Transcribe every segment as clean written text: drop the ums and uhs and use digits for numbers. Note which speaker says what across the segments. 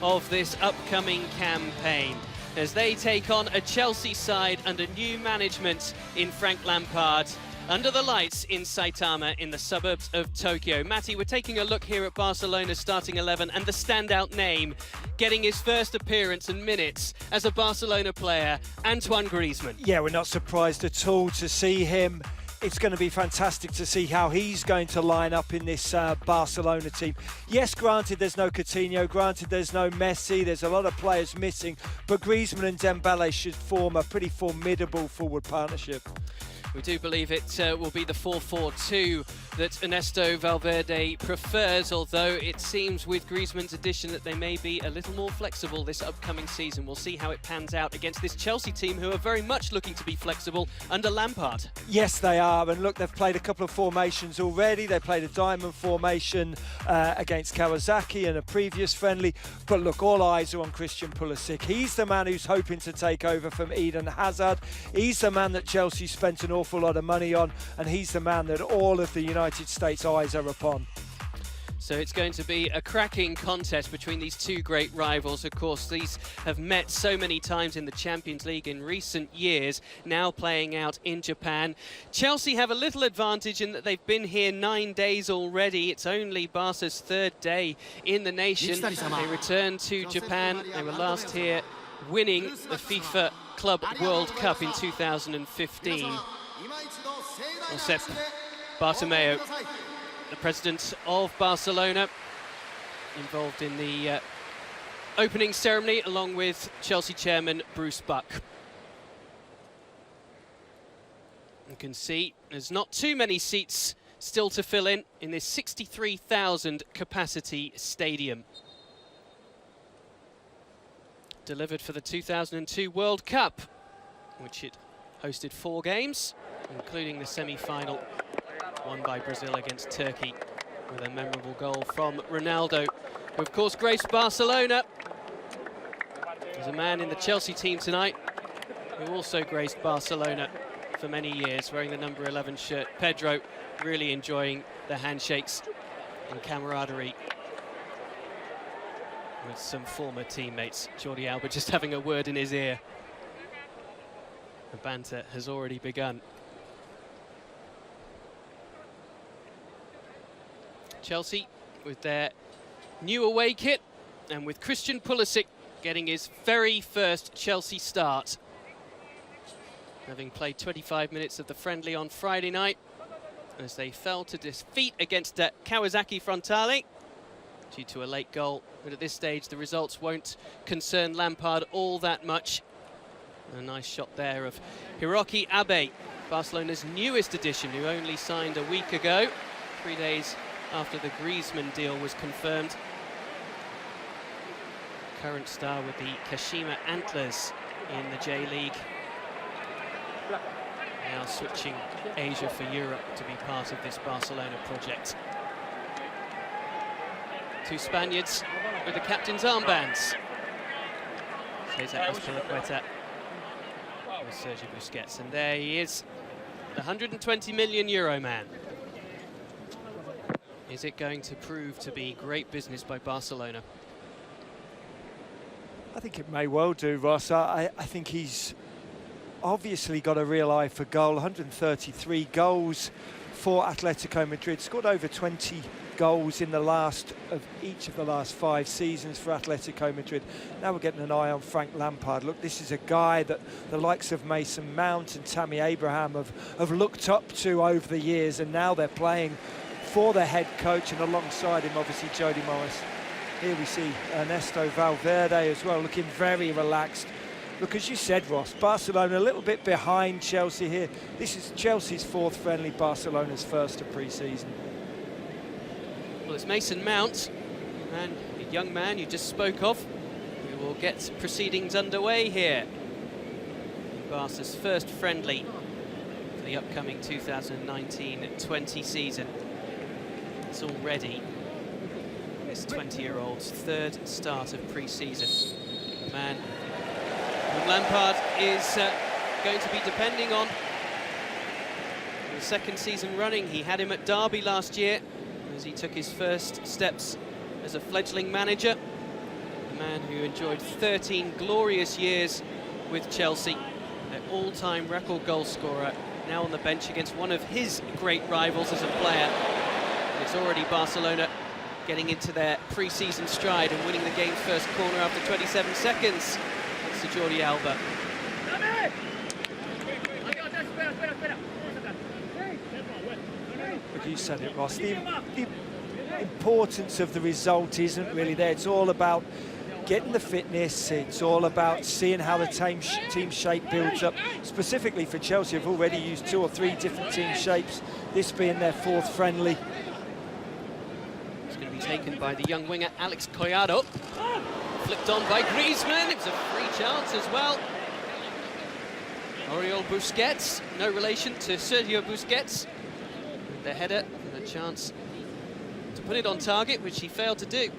Speaker 1: of this upcoming campaign as they take on a Chelsea side under new management in Frank Lampard, under the lights in Saitama in the suburbs of Tokyo. Matty, we're taking a look here at Barcelona's starting 11 and the standout name, getting his first appearance and minutes as a Barcelona player, Antoine Griezmann.
Speaker 2: Yeah, we're not surprised at all to see him. It's going to be fantastic to see how he's going to line up in this Barcelona team. Yes, granted, there's no Coutinho, granted, there's no Messi, there's a lot of players missing, but Griezmann and Dembele should form a pretty formidable forward partnership.
Speaker 1: We do believe it will be the 4-4-2 that Ernesto Valverde prefers, although it seems with Griezmann's addition that they may be a little more flexible this upcoming season. We'll see how it pans out against this Chelsea team who are very much looking to be flexible under Lampard.
Speaker 2: Yes, they are, and look, they've played a couple of formations already. They played a diamond formation against Kawasaki in a previous friendly, but look, all eyes are on Christian Pulisic. He's the man who's hoping to take over from Eden Hazard. He's the man that Chelsea spent an awful lot of money on, and he's the man that all of the United States eyes are upon.
Speaker 1: So it's going to be a cracking contest between these two great rivals. Of course, these have met so many times in the Champions League in recent years, now playing out in Japan. Chelsea have a little advantage in that they've been here 9 days already. It's only Barca's third day in the nation. They returned to Japan. They were last here winning the FIFA Club World Cup in 2015. Josep Bartomeu, the president of Barcelona, involved in the opening ceremony along with Chelsea chairman Bruce Buck. You can see there's not too many seats still to fill in this 63,000 capacity stadium. Delivered for the 2002 World Cup, which it hosted 4 games, including the semi-final won by Brazil against Turkey with a memorable goal from Ronaldo, who of course graced Barcelona. There's a man in the Chelsea team tonight who also graced Barcelona for many years, wearing the number 11 shirt. Pedro really enjoying the handshakes and camaraderie with some former teammates. Jordi Alba just having a word in his ear. The banter has already begun. Chelsea with their new away kit and with Christian Pulisic getting his very first Chelsea start, having played 25 minutes of the friendly on Friday night as they fell to defeat against Kawasaki Frontale due to a late goal. But at this stage the results won't concern Lampard all that much. A nice shot there of Hiroki Abe, Barcelona's newest addition, who only signed a week ago, 3 days after the Griezmann deal was confirmed. Current star with the Kashima Antlers in the J-League. Now switching Asia for Europe to be part of this Barcelona project. 2 Spaniards with the captain's armbands. Cesar Azpilicueta with Sergio Busquets, and there he is, the 120 million euro man. Is it going to prove to be great business by Barcelona?
Speaker 2: I think it may well do, Ross. I think he's obviously got a real eye for goal. 133 goals for Atletico Madrid, scored over 20 goals in each of the last 5 seasons for Atletico Madrid. Now we're getting an eye on Frank Lampard. Look, this is a guy that the likes of Mason Mount and Tammy Abraham have looked up to over the years, and now they're playing for their head coach, and alongside him obviously Jody Morris. Here we see Ernesto Valverde as well, looking very relaxed. Look, as you said, Ross, Barcelona a little bit behind Chelsea here. This is Chelsea's 4th friendly, Barcelona's 1st of pre-season.
Speaker 1: Well, it's Mason Mount, and a young man you just spoke of, who will get proceedings underway here in Barca's first friendly for the upcoming 2019-20 season. It's already this 20-year-old's 3rd start of pre-season. The man whom Lampard is going to be depending on for the 2nd season running. He had him at Derby last year as he took his first steps as a fledgling manager. The man man who enjoyed 13 glorious years with Chelsea, their all-time record goal scorer, now on the bench against one of his great rivals as a player. And it's already Barcelona getting into their pre-season stride and winning the game's first corner after 27 seconds. That's to Jordi Alba.
Speaker 2: But you said it, Ross. The importance of the result isn't really there. It's all about getting the fitness. It's all about seeing how the team shape builds up. Specifically for Chelsea, have already used 2 or 3 different team shapes, this being their 4th friendly.
Speaker 1: It's going to be taken by the young winger Alex Collado. Flicked on by Griezmann. It was a free chance as well. Oriol Busquets, no relation to Sergio Busquets. The header and a chance to put it on target, which he failed to do.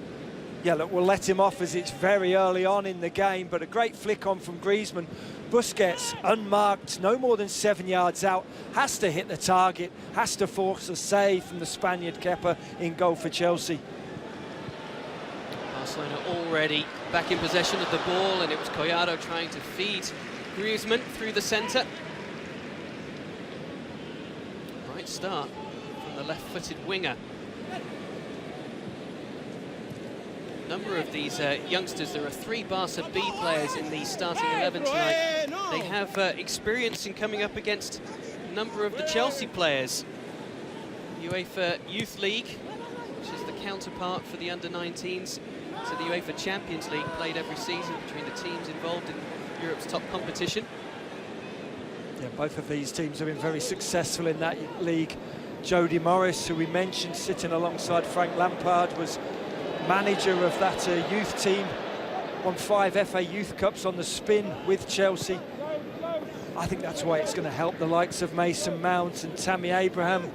Speaker 2: Yeah, look, we'll let him off as it's very early on in the game, but a great flick on from Griezmann. Busquets, unmarked, no more than 7 yards out, has to hit the target, has to force a save from the Spaniard Kepa in goal for Chelsea.
Speaker 1: Barcelona already back in possession of the ball, and it was Collado trying to feed Griezmann through the centre. Right start from the left-footed winger. Number of these youngsters, there are 3 Barca B players in the starting 11 tonight. They have experience in coming up against a number of the Chelsea players. UEFA Youth League, which is the counterpart for the under-19s to the UEFA Champions League, played every season between the teams involved in Europe's top competition.
Speaker 2: Yeah, both of these teams have been very successful in that league. Jody Morris, who we mentioned, sitting alongside Frank Lampard, was manager of that youth team, won 5 FA Youth Cups on the spin with Chelsea. I think that's why it's going to help the likes of Mason Mount and Tammy Abraham.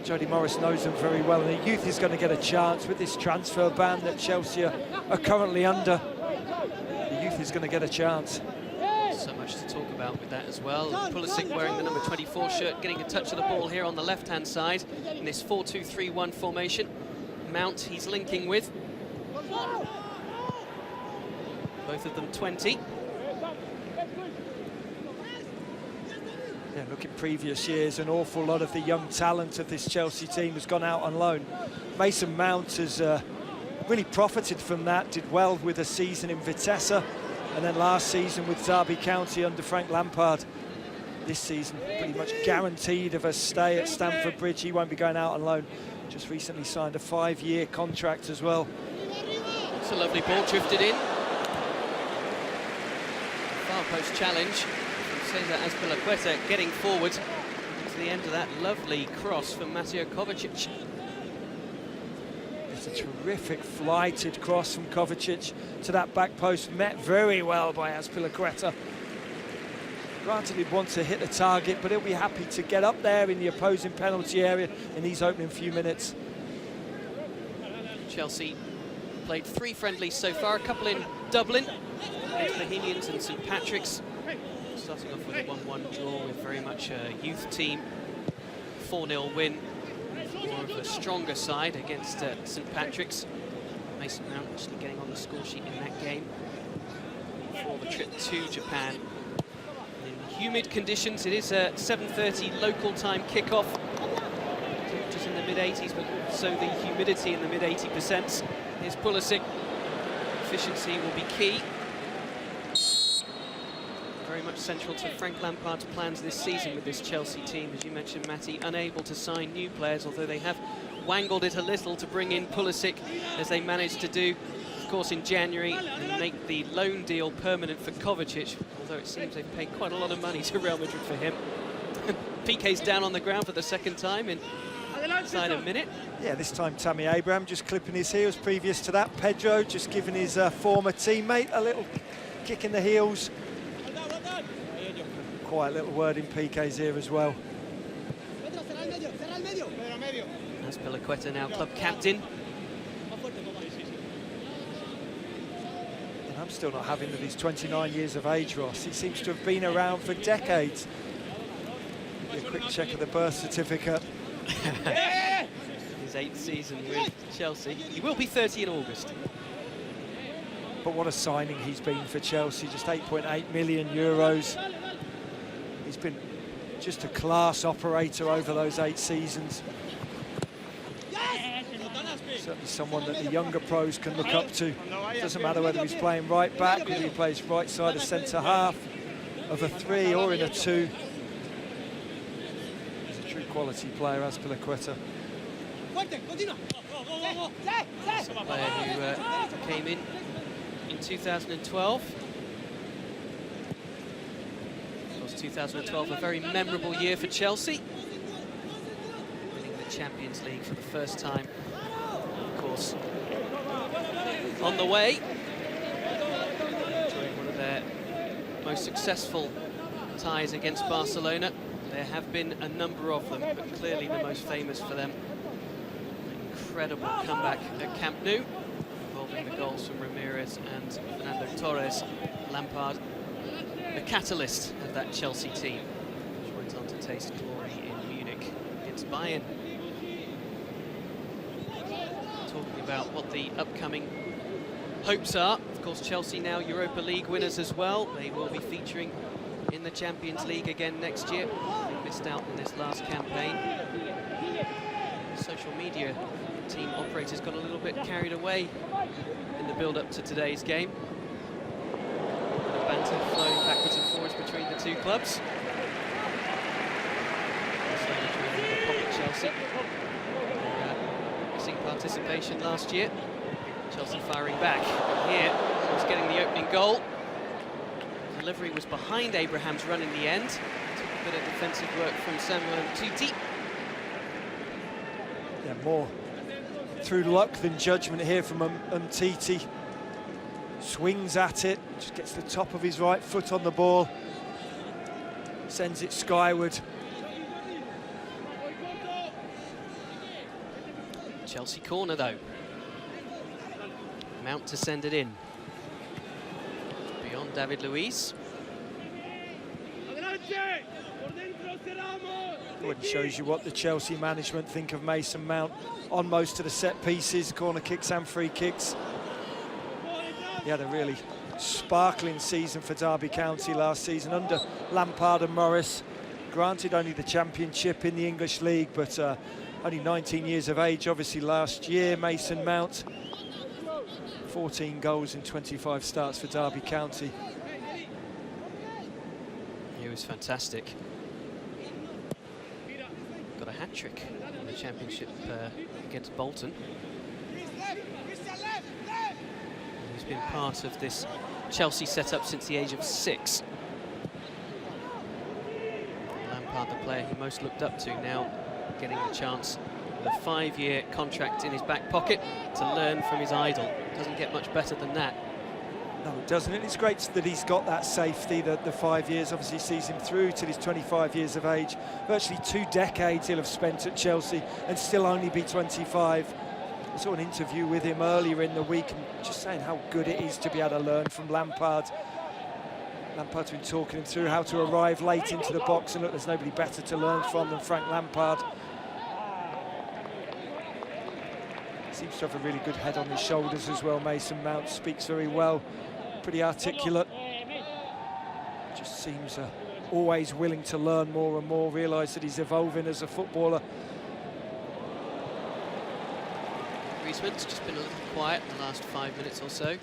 Speaker 2: Jody Morris knows them very well, and the youth is going to get a chance with this transfer ban that Chelsea are currently under. The youth is going to get a chance.
Speaker 1: So much to talk about with that as well. Pulisic wearing the number 24 shirt, getting a touch of the ball here on the left-hand side in this 4-2-3-1 formation. Mount he's linking with. Both of them 20.
Speaker 2: Yeah, look, in previous years, an awful lot of the young talent of this Chelsea team has gone out on loan. Mason Mount has really profited from that, did well with a season in Vitesse, and then last season with Derby County under Frank Lampard. This season, pretty much guaranteed of a stay at Stamford Bridge. He won't be going out on loan. Just recently signed a 5-year contract as well.
Speaker 1: It's a lovely ball drifted in. Far post challenge from Cesar Azpilicueta getting forward to the end of that lovely cross from Mateo Kovacic.
Speaker 2: It's a terrific flighted cross from Kovacic to that back post, met very well by Azpilicueta. Granted, he'd want to hit the target, but he'll be happy to get up there in the opposing penalty area in these opening few minutes.
Speaker 1: Chelsea played 3 friendlies so far, a couple in Dublin against Bohemians and St Patrick's. Starting off with a 1-1 draw with very much a youth team. 4-0 win, more of a stronger side against St Patrick's. Mason Mount actually getting on the score sheet in that game before the trip to Japan. In humid conditions, it is a 7:30 local time kickoff. Temperatures in the mid-80s, but also the humidity in the mid-80%. Here's Pulisic. Efficiency will be key. Very much central to Frank Lampard's plans this season with this Chelsea team. As you mentioned, Matty, unable to sign new players, although they have wangled it a little to bring in Pulisic, as they managed to do, of course, in January, and make the loan deal permanent for Kovacic, although it seems they've paid quite a lot of money to Real Madrid for him. Piqué's down on the ground for the second time in inside a minute.
Speaker 2: Yeah, this time Tammy Abraham just clipping his heels. Previous to that, Pedro just giving his former teammate a little kick in the heels. Quite a little word in Piqué's ear as well.
Speaker 1: Azpilicueta now club captain.
Speaker 2: And I'm still not having that he's 29 years of age, Ross. He seems to have been around for decades. A quick check of the birth certificate.
Speaker 1: His 8th season with Chelsea. He will be 30 in August.
Speaker 2: But what a signing he's been for Chelsea, just 8.8 million euros. He's been just a class operator over those 8 seasons. Certainly someone that the younger pros can look up to. Doesn't matter whether he's playing right back, whether he plays right side of centre half, of a 3 or in a 2. He's a true quality player, Azpilicueta.
Speaker 1: It's a player who came in 2012. Of course, 2012, a very memorable year for Chelsea. Winning the Champions League for the first time. Of course, on the way, during one of their most successful ties against Barcelona. There have been a number of them, but clearly the most famous for them. An incredible comeback at Camp Nou, involving the goals from Ramirez and Fernando Torres. Lampard, the catalyst of that Chelsea team, which went on to taste glory in Munich against Bayern. Talking about what the upcoming hopes are. Of course, Chelsea now Europa League winners as well. They will be featuring in the Champions League again next year. They missed out in this last campaign. Social media team operators got a little bit carried away in the build-up to today's game. The banter flowing backwards and forwards between the two clubs. Barcelona trying to pocket Chelsea. Missing participation last year. Chelsea firing back. And here was getting the opening goal. Delivery was behind Abraham's run in the end. Took a bit of defensive work from Samuel Umtiti.
Speaker 2: Yeah, more through luck than judgment here from Umtiti. Swings at it, just gets the top of his right foot on the ball. Sends it skyward.
Speaker 1: Chelsea corner though. Mount to send it in. Beyond David Luiz.
Speaker 2: Well, it shows you what the Chelsea management think of Mason Mount on most of the set pieces, corner kicks and free kicks. He had a really sparkling season for Derby County last season under Lampard and Morris. Granted only the championship in the English League, but only 19 years of age obviously last year. Mason Mount, 14 goals in 25 starts for Derby County.
Speaker 1: He was fantastic. Got a hat-trick in the championship against Bolton. He's been part of this Chelsea setup since the age of 6. Lampard, the player he most looked up to, now getting the chance with a 5-year contract in his back pocket to learn from his idol. Doesn't get much better than that.
Speaker 2: No, it doesn't. It's great that he's got that safety, that the 5 years obviously sees him through till he's 25 years of age. Virtually 2 decades he'll have spent at Chelsea and still only be 25. I saw an interview with him earlier in the week and just saying how good it is to be able to learn from Lampard. Lampard's been talking him through how to arrive late into the box, and look, there's nobody better to learn from than Frank Lampard. Seems to have a really good head on his shoulders as well. Mason Mount speaks very well, pretty articulate. Just seems always willing to learn more and more, realise that he's evolving as a footballer.
Speaker 1: Griezmann's just been a little quiet in the last 5 minutes or so.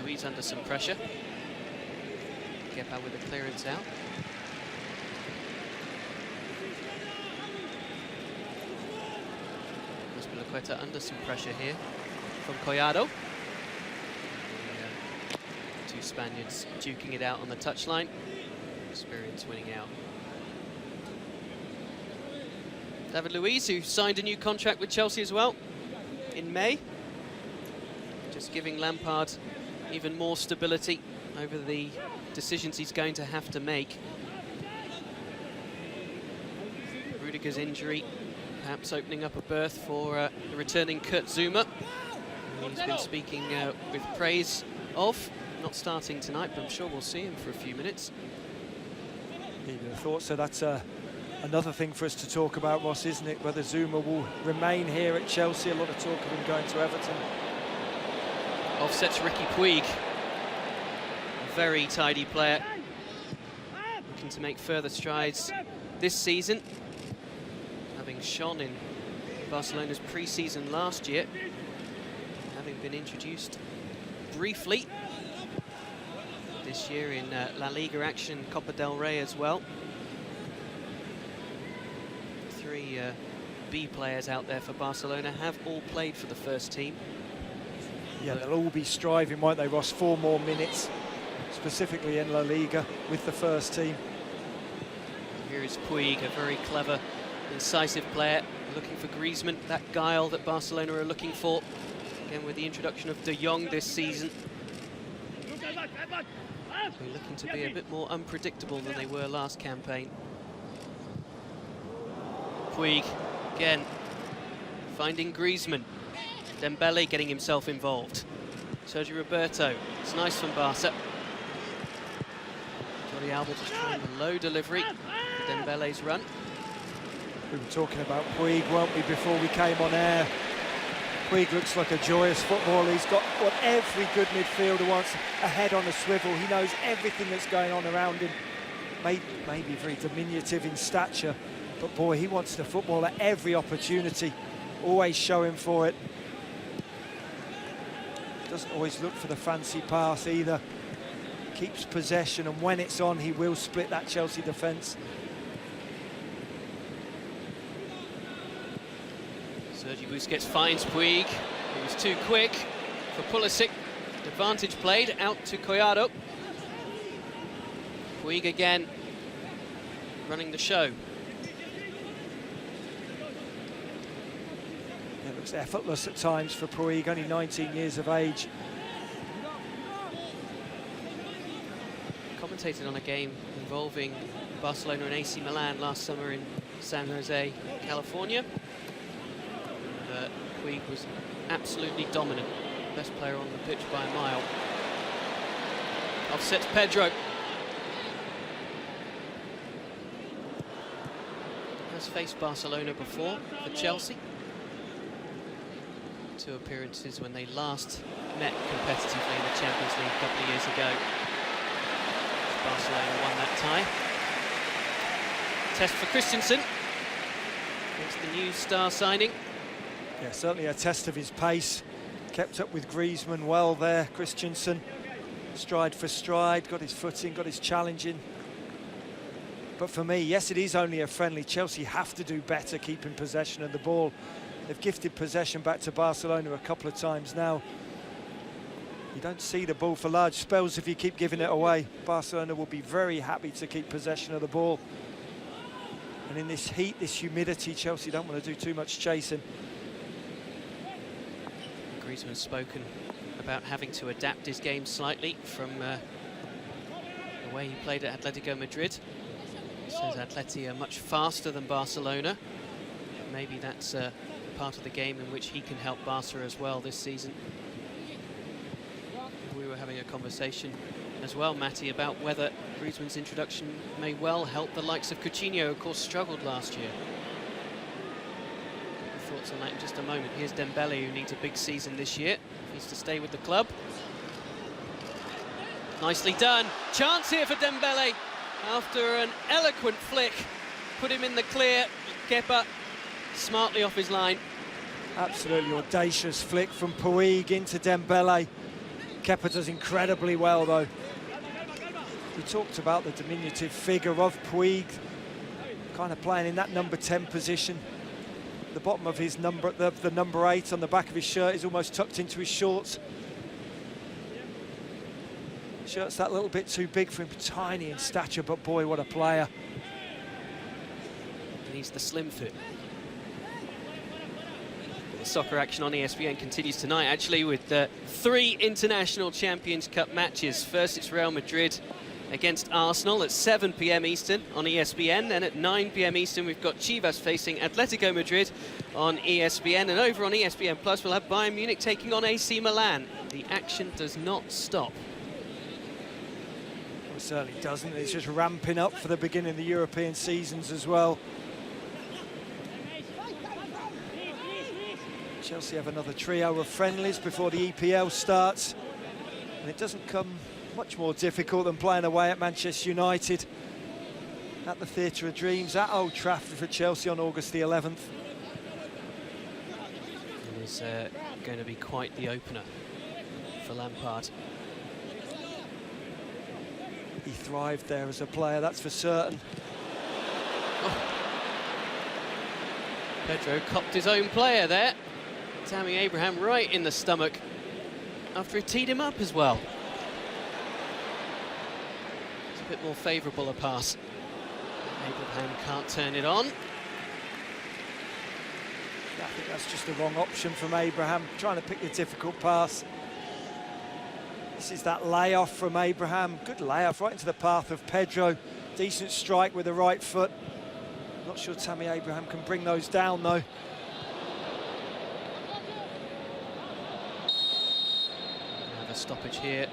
Speaker 1: Luiz under some pressure. Kepa with a clearance out. Azpilicueta under some pressure here from Collado. Two Spaniards duking it out on the touchline. Experience winning out. David Luiz, who signed a new contract with Chelsea as well in May. Just giving Lampard even more stability over the decisions he's going to have to make. Rudiger's injury perhaps opening up a berth for the returning Kurt Zouma, who he's been speaking with praise of. Not starting tonight, but I'm sure we'll see him for a few minutes.
Speaker 2: You'd have thought so. That's another thing for us to talk about, Ross, isn't it? Whether Zouma will remain here at Chelsea. A lot of talk of him going to Everton.
Speaker 1: Offsets Ricky Puig. A very tidy player. Looking to make further strides this season. Having shone in Barcelona's pre-season last year. Having been introduced briefly this year in La Liga action, Copa del Rey as well. Three B players out there for Barcelona have all played for the first team.
Speaker 2: Yeah, they'll all be striving, won't they, Ross? 4 more minutes, specifically in La Liga, with the first team.
Speaker 1: Here is Puig, a very clever, incisive player, looking for Griezmann, that guile that Barcelona are looking for. Again, with the introduction of De Jong this season. They're looking to be a bit more unpredictable than they were last campaign. Puig, again, finding Griezmann. Dembele getting himself involved. Sergio Roberto, it's nice from Barca. Jordi Alba just trying the low delivery for Dembele's run.
Speaker 2: We were talking about Puig, weren't we, before we came on air? Puig looks like a joyous footballer. He's got what every good midfielder wants, a head on a swivel. He knows everything that's going on around him. Maybe very diminutive in stature, but boy, he wants the football at every opportunity, always showing for it. Doesn't always look for the fancy pass either. Keeps possession, and when it's on, he will split that Chelsea defence.
Speaker 1: Sergi Busquets finds Puig. He was too quick for Pulisic. Advantage played out to Collado. Puig again running the show.
Speaker 2: It looks effortless at times for Puig, only 19 years of age.
Speaker 1: Commentated on a game involving Barcelona and AC Milan last summer in San Jose, California. Puig was absolutely dominant, best player on the pitch by a mile. Offsets Pedro. Has faced Barcelona before for Chelsea. 2 appearances when they last met competitively in the Champions League a couple of years ago. Barcelona won that tie. Test for Christensen against the new star signing.
Speaker 2: Yeah, certainly a test of his pace. Kept up with Griezmann well there, Christensen. Stride for stride, got his footing, got his challenging. But for me, yes, it is only a friendly. Chelsea have to do better keeping possession of the ball. They've gifted possession back to Barcelona a couple of times now. You don't see the ball for large spells if you keep giving it away. Barcelona will be very happy to keep possession of the ball. And in this heat, this humidity, Chelsea don't want to do too much chasing.
Speaker 1: Griezmann's spoken about having to adapt his game slightly from the way he played at Atletico Madrid. He says Atleti are much faster than Barcelona. Maybe that's part of the game in which he can help Barca as well this season. We were having a conversation as well, Matty, about whether Griezmann's introduction may well help the likes of Coutinho, who of course struggled last year. Thoughts on that in just a moment. Here's Dembele, who needs a big season this year. Needs to stay with the club. Nicely done. Chance here for Dembele. After an eloquent flick, put him in the clear. Kepa smartly off his line.
Speaker 2: Absolutely audacious flick from Puig into Dembele. Kepa does incredibly well, though. We talked about the diminutive figure of Puig, kind of playing in that number 10 position. The bottom of his number, the number 8 on the back of his shirt is almost tucked into his shorts. Shirt's that little bit too big for him, tiny in stature, but boy, what a player.
Speaker 1: He needs the slim fit. The soccer action on ESPN continues tonight, actually, with 3 International Champions Cup matches. First, it's Real Madrid against Arsenal at 7 p.m. Eastern on ESPN. Then at 9 p.m. Eastern, we've got Chivas facing Atletico Madrid on ESPN. And over on ESPN Plus, we'll have Bayern Munich taking on AC Milan. The action does not stop.
Speaker 2: Well, it certainly doesn't. It's just ramping up for the beginning of the European seasons as well. Chelsea have another trio of friendlies before the EPL starts, and it doesn't come much more difficult than playing away at Manchester United at the Theatre of Dreams at Old Trafford for Chelsea on August the 11th.
Speaker 1: It is going to be quite the opener for Lampard.
Speaker 2: He thrived there as a player, that's for certain.
Speaker 1: Oh. Pedro copped his own player there. Tammy Abraham right in the stomach after he teed him up as well. It's a bit more favourable a pass. Abraham can't turn it on.
Speaker 2: I think that's just the wrong option from Abraham, trying to pick the difficult pass. This is that layoff from Abraham. Good layoff right into the path of Pedro. Decent strike with the right foot. Not sure Tammy Abraham can bring those down though.
Speaker 1: Have a stoppage here.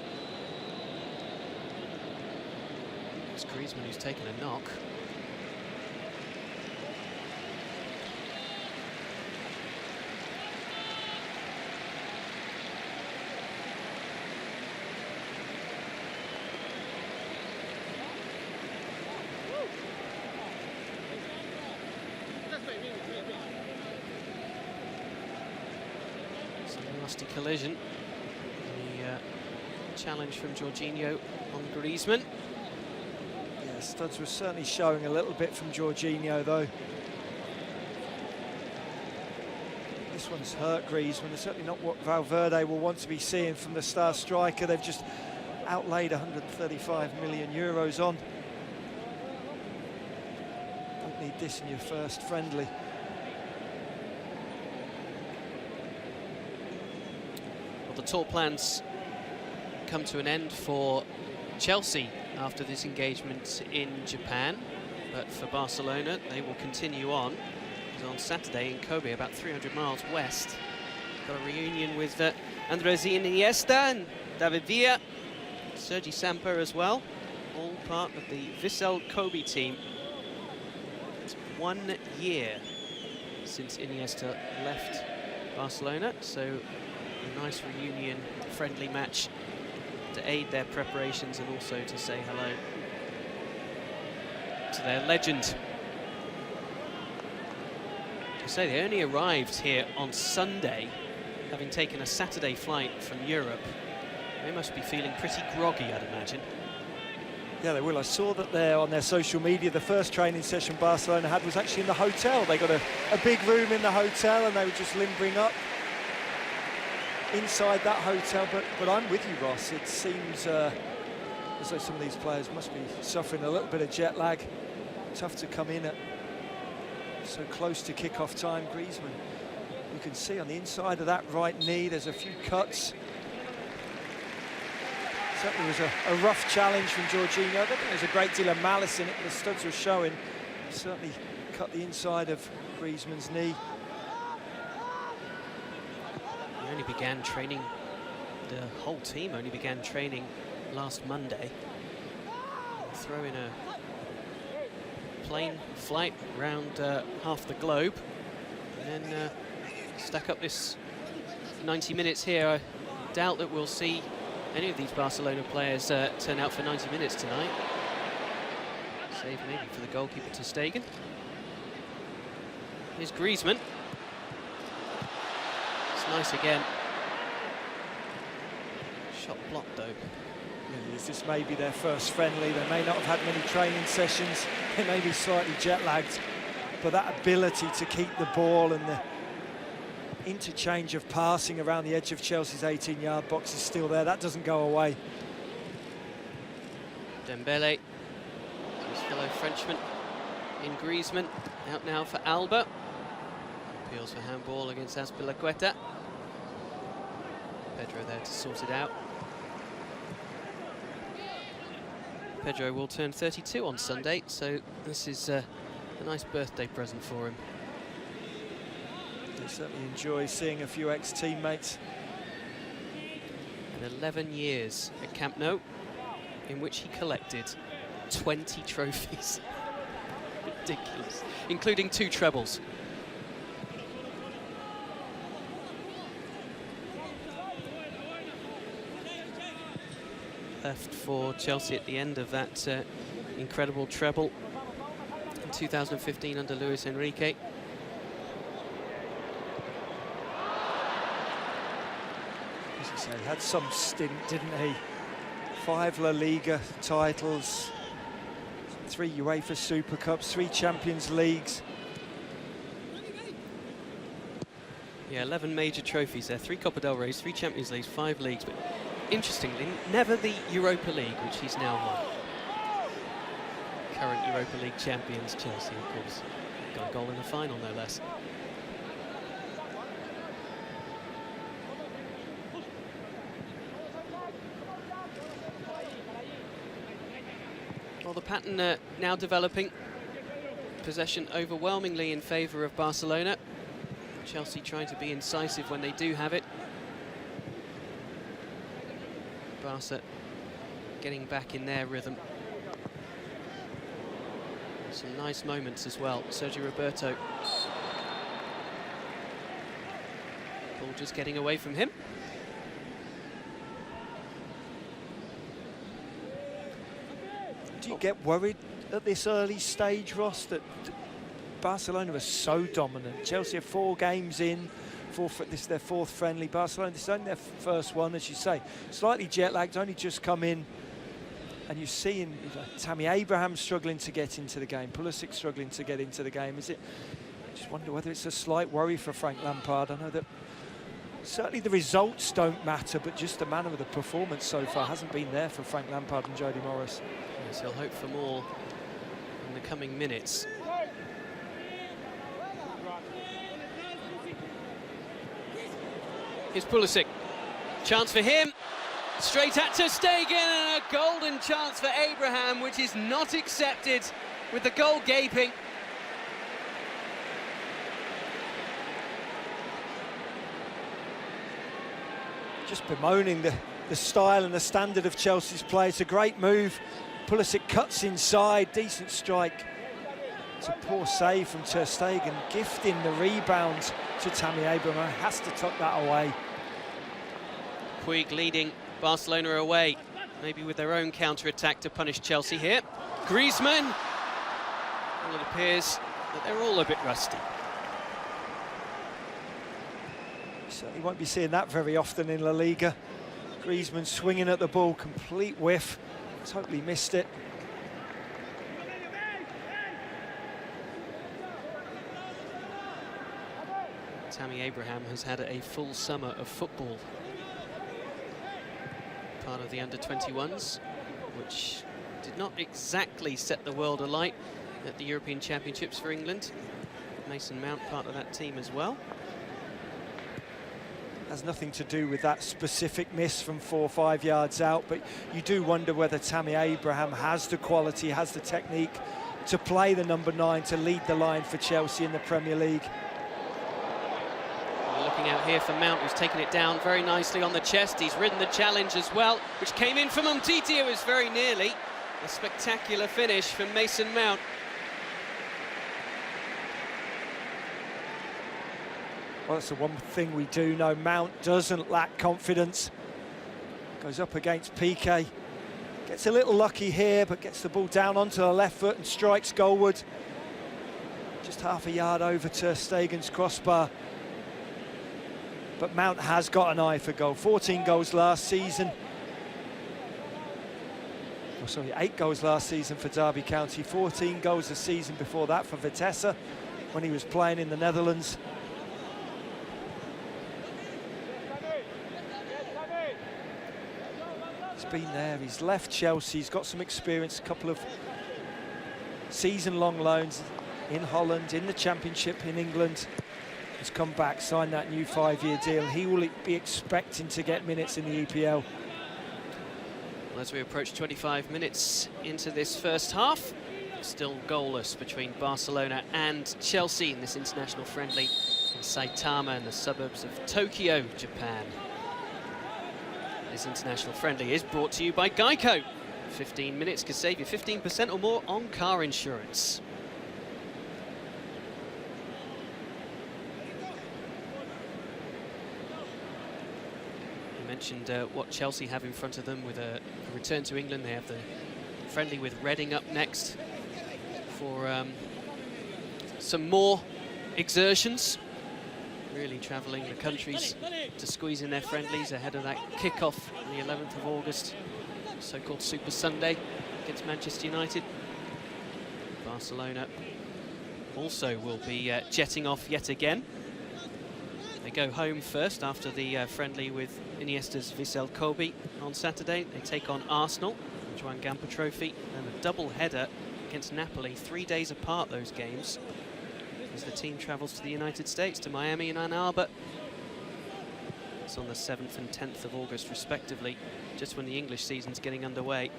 Speaker 1: It's Griezmann who's taken a knock. Nasty collision. The challenge from Jorginho on Griezmann.
Speaker 2: Yeah, studs was certainly showing a little bit from Jorginho though. This one's hurt Griezmann. It's certainly not what Valverde will want to be seeing from the star striker. They've just outlaid 135 million euros on. Don't need this in your first friendly.
Speaker 1: The tour plans come to an end for Chelsea after this engagement in Japan, but for Barcelona they will continue on. On Saturday in Kobe, about 300 miles west, got a reunion with Andres Iniesta and David Villa, Sergi Samper as well, all part of the Vissel Kobe team. It's 1 year since Iniesta left Barcelona, so a nice reunion, friendly match to aid their preparations and also to say hello to their legend. I say they only arrived here on Sunday, having taken a Saturday flight from Europe. They must be feeling pretty groggy, I'd imagine.
Speaker 2: Yeah, they will. I saw that there on their social media, the first training session Barcelona had was actually in the hotel. They got a big room in the hotel and they were just limbering up inside that hotel, but I'm with you, Ross. It seems as though some of these players must be suffering a little bit of jet lag. Tough to come in at so close to kick-off time. Griezmann, you can see on the inside of that right knee, there's a few cuts. Certainly was a rough challenge from Jorginho. I don't think there's a great deal of malice in it, but the studs were showing. Certainly cut the inside of Griezmann's knee.
Speaker 1: He only began training, the whole team only began training last Monday. Throw in a plane flight around half the globe, and then stack up this 90 minutes here. I doubt that we'll see any of these Barcelona players turn out for 90 minutes tonight. Save maybe for the goalkeeper ter Stegen. Here's Griezmann. Nice again. Shot blocked though.
Speaker 2: Yeah, this may be their first friendly. They may not have had many training sessions. They may be slightly jet lagged, but that ability to keep the ball and the interchange of passing around the edge of Chelsea's 18-yard box is still there. That doesn't go away.
Speaker 1: Dembele, his fellow Frenchman in Griezmann, out now for Alba. Appeals for handball against Azpilicueta. Pedro there to sort it out. Pedro will turn 32 on Sunday, so this is a nice birthday present for him.
Speaker 2: He certainly enjoys seeing a few ex-teammates.
Speaker 1: And 11 years at Camp Nou, in which he collected 20 trophies. Ridiculous, including 2 trebles. left for Chelsea at the end of that incredible treble in 2015 under Luis Enrique.
Speaker 2: As you say, he had some stint, didn't he? 5 La Liga titles, 3 UEFA Super Cups, 3 Champions Leagues.
Speaker 1: Yeah, 11 major trophies there, 3 Copa del Reys, 3 Champions Leagues, 5 leagues, but interestingly, never the Europa League, which he's now won. Current Europa League champions, Chelsea, of course. Got a goal in the final, no less. Well, the pattern now developing. Possession overwhelmingly in favour of Barcelona. Chelsea trying to be incisive when they do have it. Barca getting back in their rhythm. Some nice moments as well. Sergio Roberto. Ball just getting away from him.
Speaker 2: Do you get worried at this early stage, Ross, that Barcelona are so dominant? Chelsea are 4 games in, this is their 4th friendly. Barcelona, this is only their first one, as you say. Slightly jet-lagged, only just come in. And you're seeing Tammy Abraham struggling to get into the game, Pulisic struggling to get into the game. I just wonder whether it's a slight worry for Frank Lampard. I know that certainly the results don't matter, but just the manner of the performance so far hasn't been there for Frank Lampard and Jody Morris.
Speaker 1: Yes, he'll hope for more in the coming minutes. Here's Pulisic. Chance for him. Straight at ter Stegen, and a golden chance for Abraham, which is not accepted with the goal gaping.
Speaker 2: Just bemoaning the style and the standard of Chelsea's play. It's a great move. Pulisic cuts inside, decent strike. It's a poor save from ter Stegen, gifting the rebound to Tammy Abraham. Has to tuck that away.
Speaker 1: Puig leading Barcelona away, maybe with their own counter-attack to punish Chelsea here. Griezmann. Well, it appears that they're all a bit rusty.
Speaker 2: Certainly won't be seeing that very often in La Liga. Griezmann swinging at the ball, complete whiff. Totally missed it.
Speaker 1: Tammy Abraham has had a full summer of football. Part of the under-21s, which did not exactly set the world alight at the European Championships for England. Mason Mount part of that team as well.
Speaker 2: Has nothing to do with that specific miss from 4 or 5 yards out, but you do wonder whether Tammy Abraham has the quality, has the technique to play the number 9, to lead the line for Chelsea in the Premier League.
Speaker 1: Looking out here for Mount, who's taken it down very nicely on the chest. He's ridden the challenge as well, which came in from Umtiti. It was very nearly a spectacular finish from Mason Mount.
Speaker 2: Well, that's the one thing we do know. Mount doesn't lack confidence. Goes up against Piqué. Gets a little lucky here, but gets the ball down onto the left foot and strikes goalward. Just half a yard over ter Stegen's crossbar. But Mount has got an eye for goal. 14 goals last season. Oh, sorry, 8 goals last season for Derby County. 14 goals a season before that for Vitesse when he was playing in the Netherlands. He's been there, he's left Chelsea, he's got some experience, a couple of season-long loans in Holland, in the Championship in England. He's come back, signed that new 5-year deal. He will be expecting to get minutes in the EPL.
Speaker 1: Well, as we approach 25 minutes into this first half, still goalless between Barcelona and Chelsea in this international friendly in Saitama in the suburbs of Tokyo, Japan. This international friendly is brought to you by Geico. 15 minutes can save you 15% or more on car insurance. mentioned what Chelsea have in front of them with a return to England. They have the friendly with Reading up next for some more exertions. Really travelling the countries to squeeze in their friendlies ahead of that kick-off on the 11th of August, so-called Super Sunday against Manchester United. Barcelona also will be jetting off yet again. They go home first after the friendly with Iniesta's Vissel Kobe on Saturday. They take on Arsenal, the Joan Gamper Trophy, and a double header against Napoli, 3 days apart those games, as the team travels to the United States, to Miami and Ann Arbor. It's on the 7th and 10th of August respectively, just when the English season's getting underway.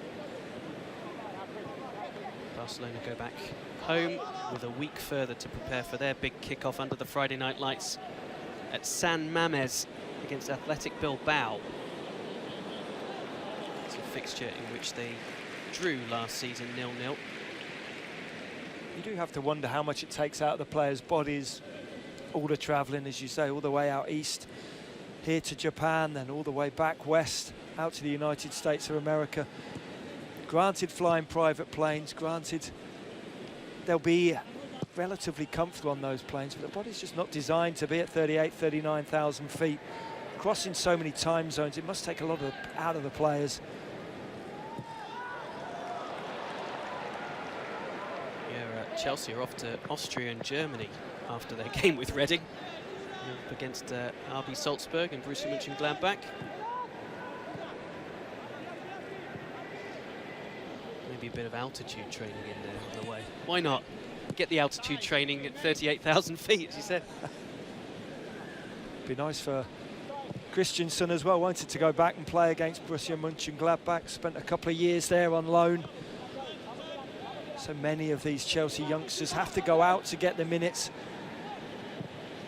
Speaker 1: Barcelona go back home with a week further to prepare for their big kick-off under the Friday night lights at San Mamés against Athletic Bilbao. It's a fixture in which they drew last season 0-0.
Speaker 2: You do have to wonder how much it takes out of the players' bodies, all the travelling, as you say, all the way out east, here to Japan, then all the way back west, out to the United States of America. Granted, flying private planes, granted, they'll be relatively comfortable on those planes, but the body's just not designed to be at 38, 39,000 feet. Crossing so many time zones, it must take a lot out of the players.
Speaker 1: Yeah, Chelsea are off to Austria and Germany after their game with Reading, up against RB Salzburg and Borussia Mönchengladbach. Maybe a bit of altitude training in there on the way. Why not? Get the altitude training at 38,000 feet, as you said.
Speaker 2: Be nice for Christensen as well. Wanted to go back and play against Borussia Mönchengladbach. Spent a couple of years there on loan. So many of these Chelsea youngsters have to go out to get the minutes.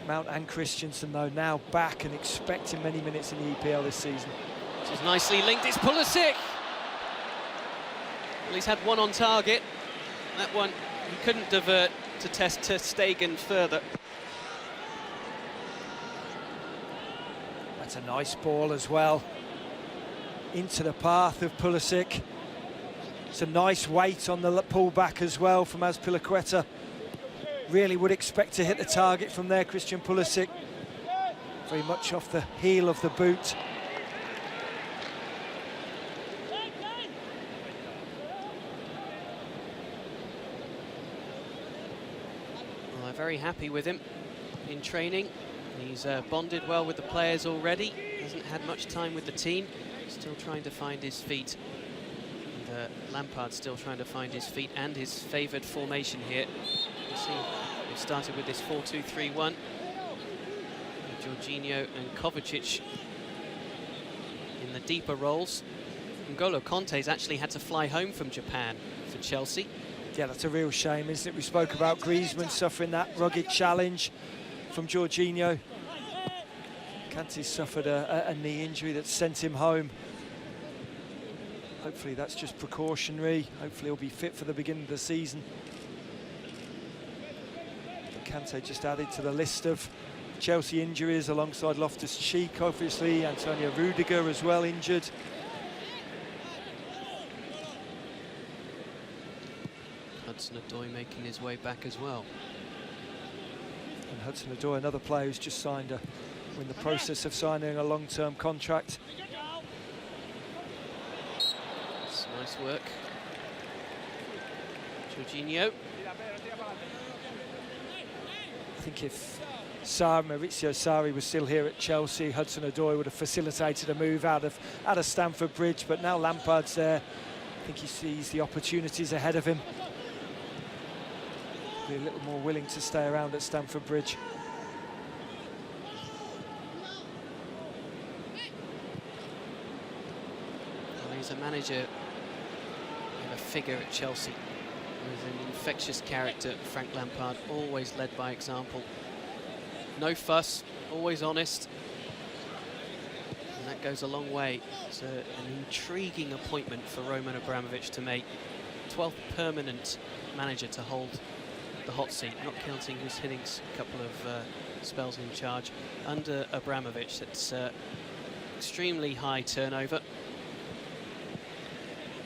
Speaker 2: Mount and Christensen, though, now back and expecting many minutes in the EPL this season.
Speaker 1: This is nicely linked. It's Pulisic. Well, he's had one on target. That one he couldn't divert to test ter Stegen further.
Speaker 2: That's a nice ball as well. Into the path of Pulisic. It's a nice weight on the pullback as well from Azpilicueta. Really would expect to hit the target from there, Christian Pulisic. Very much off the heel of the boot.
Speaker 1: Very happy with him in training. He's bonded well with the players already. Hasn't had much time with the team. Still trying to find his feet. And Lampard's still trying to find his feet and his favoured formation here. You see, they've started with this 4-2-3-1. Jorginho and Kovacic in the deeper roles. N'Golo Kante's actually had to fly home from Japan for Chelsea.
Speaker 2: Yeah, that's a real shame, isn't it? We spoke about Griezmann suffering that rugged challenge from Jorginho. Kante's suffered a knee injury that sent him home. Hopefully that's just precautionary. Hopefully he'll be fit for the beginning of the season. But Kante just added to the list of Chelsea injuries alongside Loftus-Cheek, obviously. Antonio Rudiger as well injured.
Speaker 1: Hudson-Odoi making his way back as well.
Speaker 2: And Hudson-Odoi, another player who's just signed in the process of signing a long-term contract.
Speaker 1: That's nice work. Jorginho.
Speaker 2: I think if Maurizio Sarri was still here at Chelsea, Hudson-Odoi would have facilitated a move out of Stamford Bridge, but now Lampard's there. I think he sees the opportunities ahead of him. Be a little more willing to stay around at Stamford Bridge.
Speaker 1: Well, he's a manager and a figure at Chelsea. He's an infectious character, Frank Lampard, always led by example. No fuss, always honest. And that goes a long way. It's an intriguing appointment for Roman Abramovich to make. 12th permanent manager to hold the hot seat, not counting Gus Hiddink, a couple of spells in charge under Abramovich. It's extremely high turnover.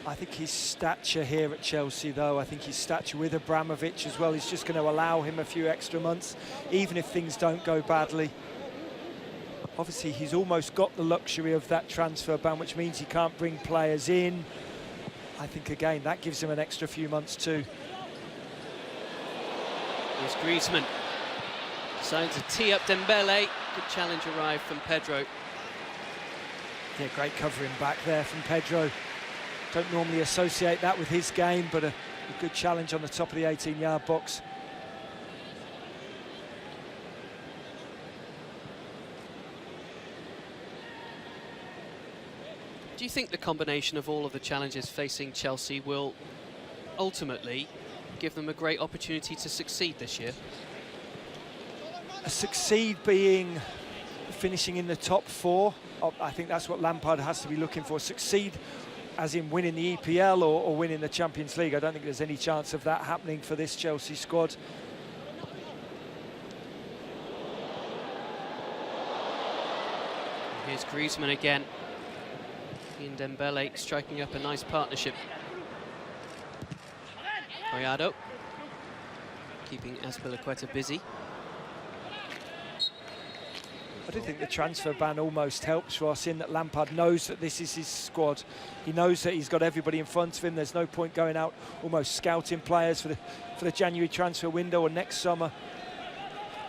Speaker 2: I think his stature here at Chelsea, though, I think his stature with Abramovich as well is just going to allow him a few extra months, even if things don't go badly. Obviously, he's almost got the luxury of that transfer ban, which means he can't bring players in. I think, again, that gives him an extra few months too.
Speaker 1: Here's Griezmann. Decides to tee up Dembele. Good challenge arrived from Pedro.
Speaker 2: Yeah, great covering back there from Pedro. Don't normally associate that with his game, but a good challenge on the top of the 18-yard box.
Speaker 1: Do you think the combination of all of the challenges facing Chelsea will ultimately give them a great opportunity to succeed this year?
Speaker 2: Succeed being finishing in the top 4. I think that's what Lampard has to be looking for. Succeed as in winning the EPL or winning the Champions League. I don't think there's any chance of that happening for this Chelsea squad.
Speaker 1: Here's Griezmann again. He and Dembele striking up a nice partnership. Collado keeping Azpilicueta busy.
Speaker 2: I do think the transfer ban almost helps Ross in that Lampard knows that this is his squad. He knows that he's got everybody in front of him. There's no point going out almost scouting players for the January transfer window or next summer.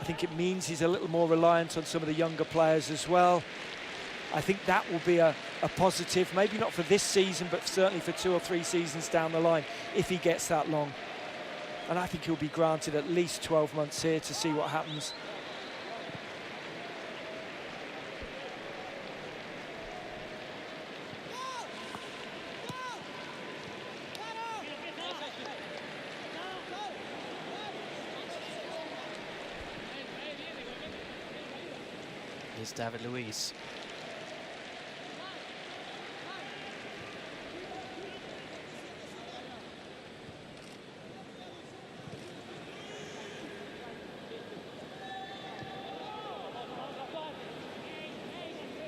Speaker 2: I think it means he's a little more reliant on some of the younger players as well. I think that will be a positive, maybe not for this season, but certainly for 2 or 3 seasons down the line, if he gets that long. And I think he'll be granted at least 12 months here to see what happens.
Speaker 1: Here's David Luiz.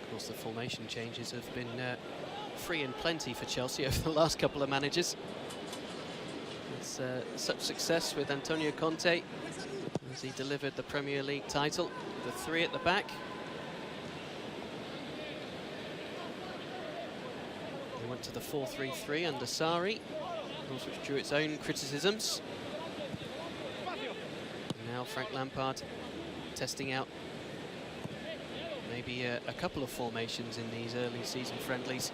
Speaker 1: Of course, the formation changes have been free and plenty for Chelsea over the last couple of managers. It's such success with Antonio Conte as he delivered the Premier League title. The 3 at the back. They went to the 4-3-3 under Sarri, which drew its own criticisms. And now Frank Lampard testing out maybe a couple of formations in these early season friendlies.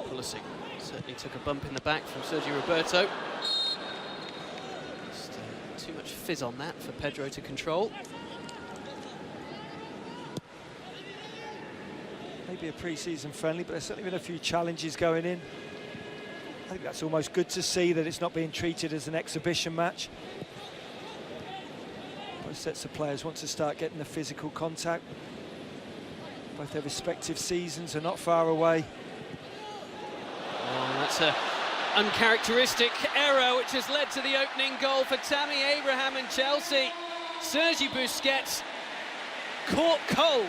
Speaker 1: Pulisic certainly took a bump in the back from Sergio Roberto. Just too much fizz on that for Pedro to control.
Speaker 2: Maybe a pre-season friendly, but there's certainly been a few challenges going in. I think that's almost good to see that it's not being treated as an exhibition match. Both sets of players want to start getting the physical contact. Both their respective seasons are not far away.
Speaker 1: Oh, that's an uncharacteristic error which has led to the opening goal for Tammy Abraham and Chelsea. Sergi Busquets caught cold.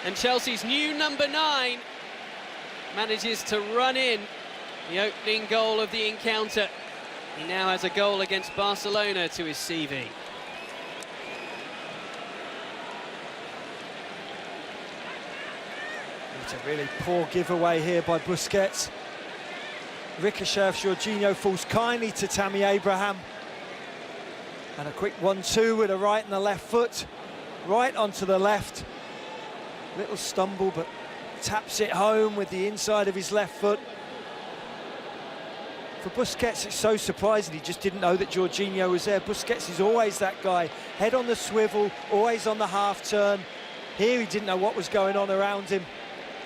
Speaker 1: And Chelsea's new number 9 manages to run in the opening goal of the encounter. He now has a goal against Barcelona to his CV.
Speaker 2: It's a really poor giveaway here by Busquets. Ricochet of Jorginho falls kindly to Tammy Abraham. And a quick 1-2 with a right and a left foot. Right onto the left. Little stumble, but taps it home with the inside of his left foot. For Busquets, it's so surprising he just didn't know that Jorginho was there. Busquets is always that guy, head on the swivel, always on the half turn. Here he didn't know what was going on around him.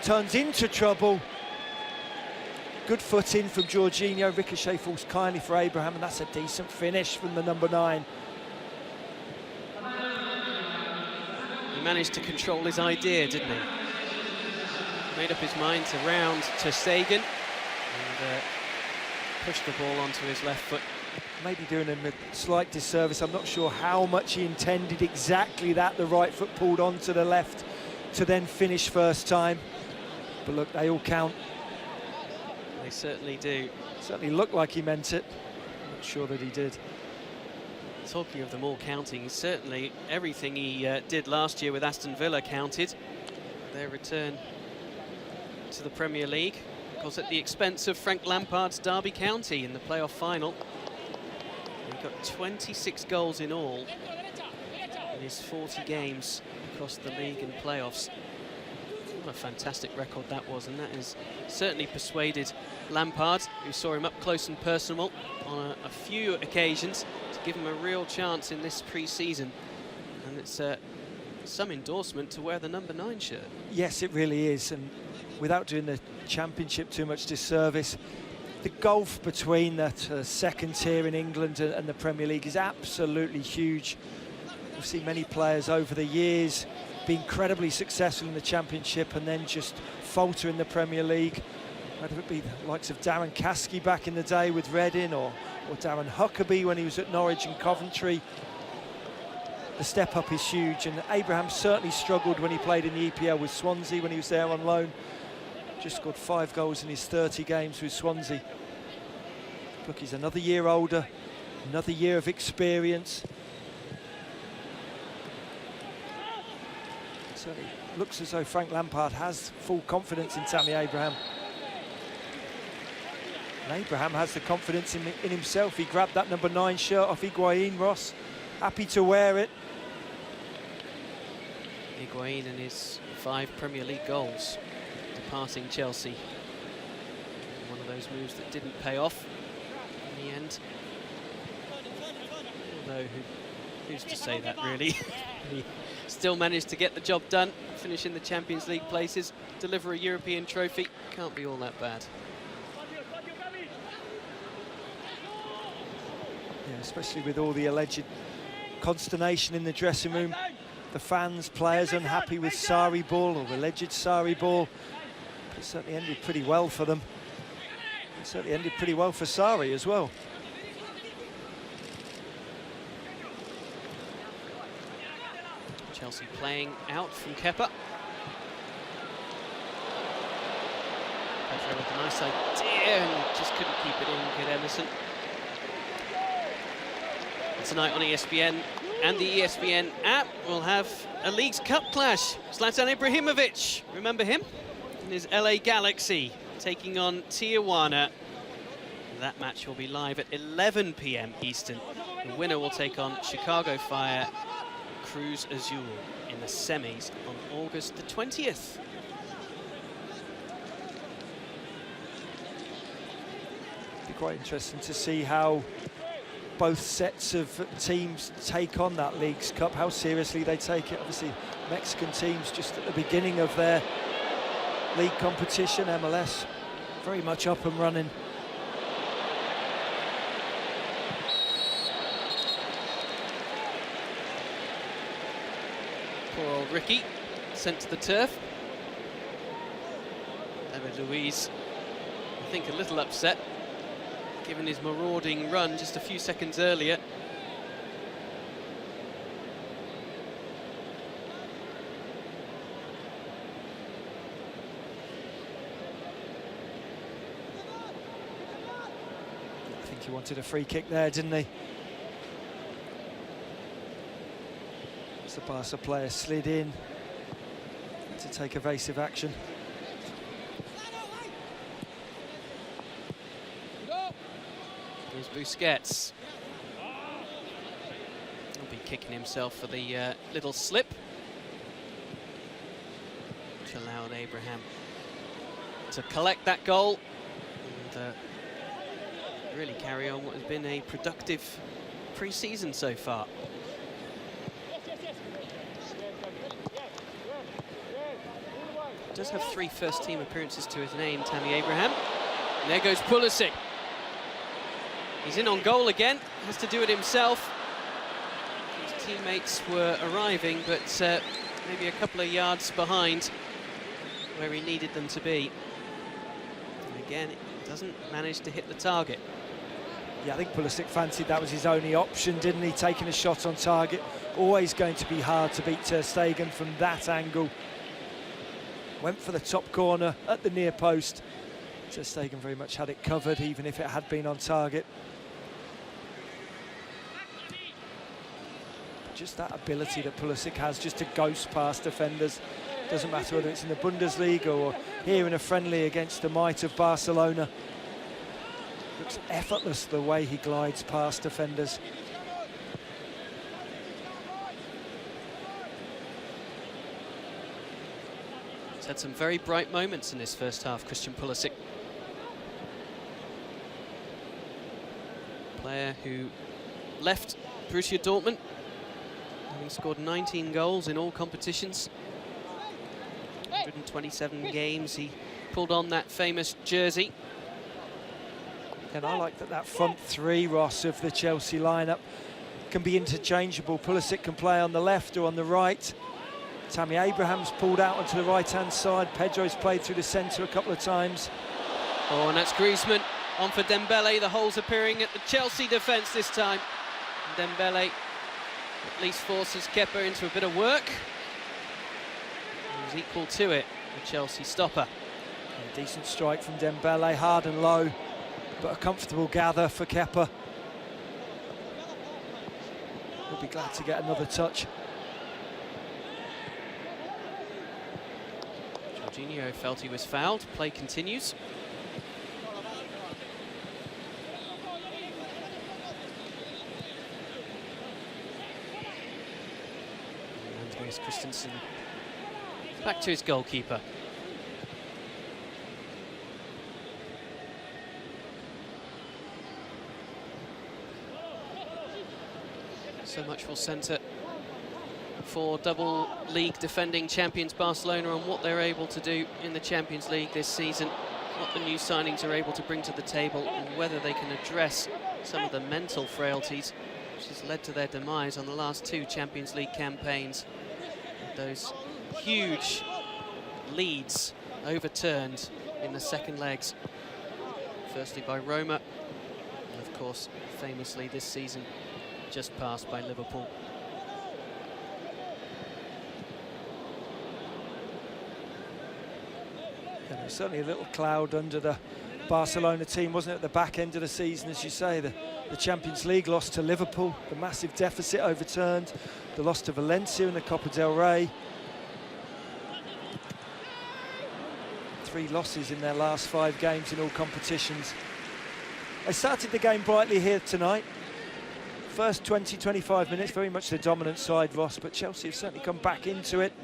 Speaker 2: Turns into trouble. Good foot in from Jorginho. Ricochet falls kindly for Abraham, and that's a decent finish from the number 9.
Speaker 1: He managed to control his idea, didn't he? Made up his mind to round to Sagan and pushed the ball onto his left foot.
Speaker 2: maybe doing him a slight disservice. I'm not sure how much he intended exactly that. The right foot pulled onto the left to then finish first time. But look, they all count.
Speaker 1: They certainly do.
Speaker 2: Certainly looked like he meant it. I'm not sure that he did.
Speaker 1: Talking of them all counting, certainly everything he did last year with Aston Villa counted. Their return to the Premier League, of course, at the expense of Frank Lampard's Derby County in the playoff final. He got 26 goals in all in his 40 games across the league and playoffs. What a fantastic record that was, and that has certainly persuaded Lampard, who saw him up close and personal on a few occasions, to give him a real chance in this pre-season. And it's some endorsement to wear the number 9 shirt.
Speaker 2: Yes, it really is, and without doing the Championship too much disservice, the gulf between that second tier in England and the Premier League is absolutely huge. We've seen many players over the years be incredibly successful in the Championship and then just falter in the Premier League. Whether it be the likes of Darren Caskey back in the day with Reading, or Darren Huckabee when he was at Norwich and Coventry. The step up is huge, and Abraham certainly struggled when he played in the EPL with Swansea when he was there on loan. Just scored 5 goals in his 30 games with Swansea. Look, he's another year older, another year of experience. Certainly looks as though Frank Lampard has full confidence in Tammy Abraham. And Abraham has the confidence in himself. He grabbed that number 9 shirt off Higuain, Ross. Happy to wear it.
Speaker 1: Higuain and his 5 Premier League goals, departing Chelsea. One of those moves that didn't pay off in the end. Although, who's to say that, really? He still managed to get the job done, finish in the Champions League places, deliver a European trophy. Can't be all that bad.
Speaker 2: Yeah, especially with all the alleged consternation in the dressing room. The fans, players unhappy with Sarri ball, or alleged Sarri ball. It certainly ended pretty well for them. It certainly ended pretty well for Sarri as well.
Speaker 1: Chelsea playing out from Kepa. Pedro with a nice idea and just couldn't keep it in. Good Emerson. Tonight on ESPN and the ESPN app, we'll have a Leagues Cup clash. Zlatan Ibrahimovic, remember him? In his LA Galaxy, taking on Tijuana. That match will be live at 11 p.m. Eastern. The winner will take on Chicago Fire Cruz Azul in the semis on August the 20th.
Speaker 2: It'll be quite interesting to see how both sets of teams take on that Leagues Cup, how seriously they take it. Obviously, Mexican teams just at the beginning of their league competition, MLS, very much up and running.
Speaker 1: Poor old Ricky, sent to the turf. David Luiz, I think a little upset, given his marauding run just a few seconds earlier.
Speaker 2: I think he wanted a free kick there, didn't he? As the Barca player slid in to take evasive action.
Speaker 1: Here's Busquets. He'll be kicking himself for the little slip, which allowed Abraham to collect that goal and really carry on what has been a productive pre-season so far. Does have 3 first-team appearances to his name, Tammy Abraham. And there goes Pulisic. He's in on goal again, has to do it himself. His teammates were arriving, but maybe a couple of yards behind where he needed them to be. And again, it doesn't manage to hit the target.
Speaker 2: Yeah, I think Pulisic fancied that was his only option, didn't he? Taking a shot on target. Always going to be hard to beat Ter Stegen from that angle. Went for the top corner at the near post. Ter Stegen very much had it covered, even if it had been on target. Just that ability that Pulisic has just to ghost past defenders. Doesn't matter whether it's in the Bundesliga or here in a friendly against the might of Barcelona. Looks effortless the way he glides past defenders.
Speaker 1: He's had some very bright moments in this first half, Christian Pulisic. Player who left Borussia Dortmund, having scored 19 goals in all competitions. 127 games, he pulled on that famous jersey.
Speaker 2: And I like that front three, Ross, of the Chelsea lineup can be interchangeable. Pulisic can play on the left or on the right. Tammy Abraham's pulled out onto the right-hand side. Pedro's played through the centre a couple of times.
Speaker 1: Oh, and that's Griezmann on for Dembele. The hole's appearing at the Chelsea defence this time. And Dembele at least forces Kepa into a bit of work. He was equal to it, the Chelsea stopper.
Speaker 2: A decent strike from Dembele, hard and low, but a comfortable gather for Kepa. We'll be glad to get another touch.
Speaker 1: Jorginho felt he was fouled. Play continues. Andreas Christensen back to his goalkeeper. So much will centre for double league defending champions Barcelona on what they're able to do in the Champions League this season, what the new signings are able to bring to the table, and whether they can address some of the mental frailties which has led to their demise on the last two Champions League campaigns. Those huge leads overturned in the second legs, firstly by Roma, and of course famously this season just passed by Liverpool.
Speaker 2: Yeah, there was certainly a little cloud under the Barcelona team, wasn't it, at the back end of the season, as you say. The Champions League loss to Liverpool, the massive deficit overturned, the loss to Valencia in the Copa del Rey. 3 losses in their last 5 games in all competitions. They started the game brightly here tonight. First 20-25 minutes, very much the dominant side, Ross, but Chelsea have certainly come back into it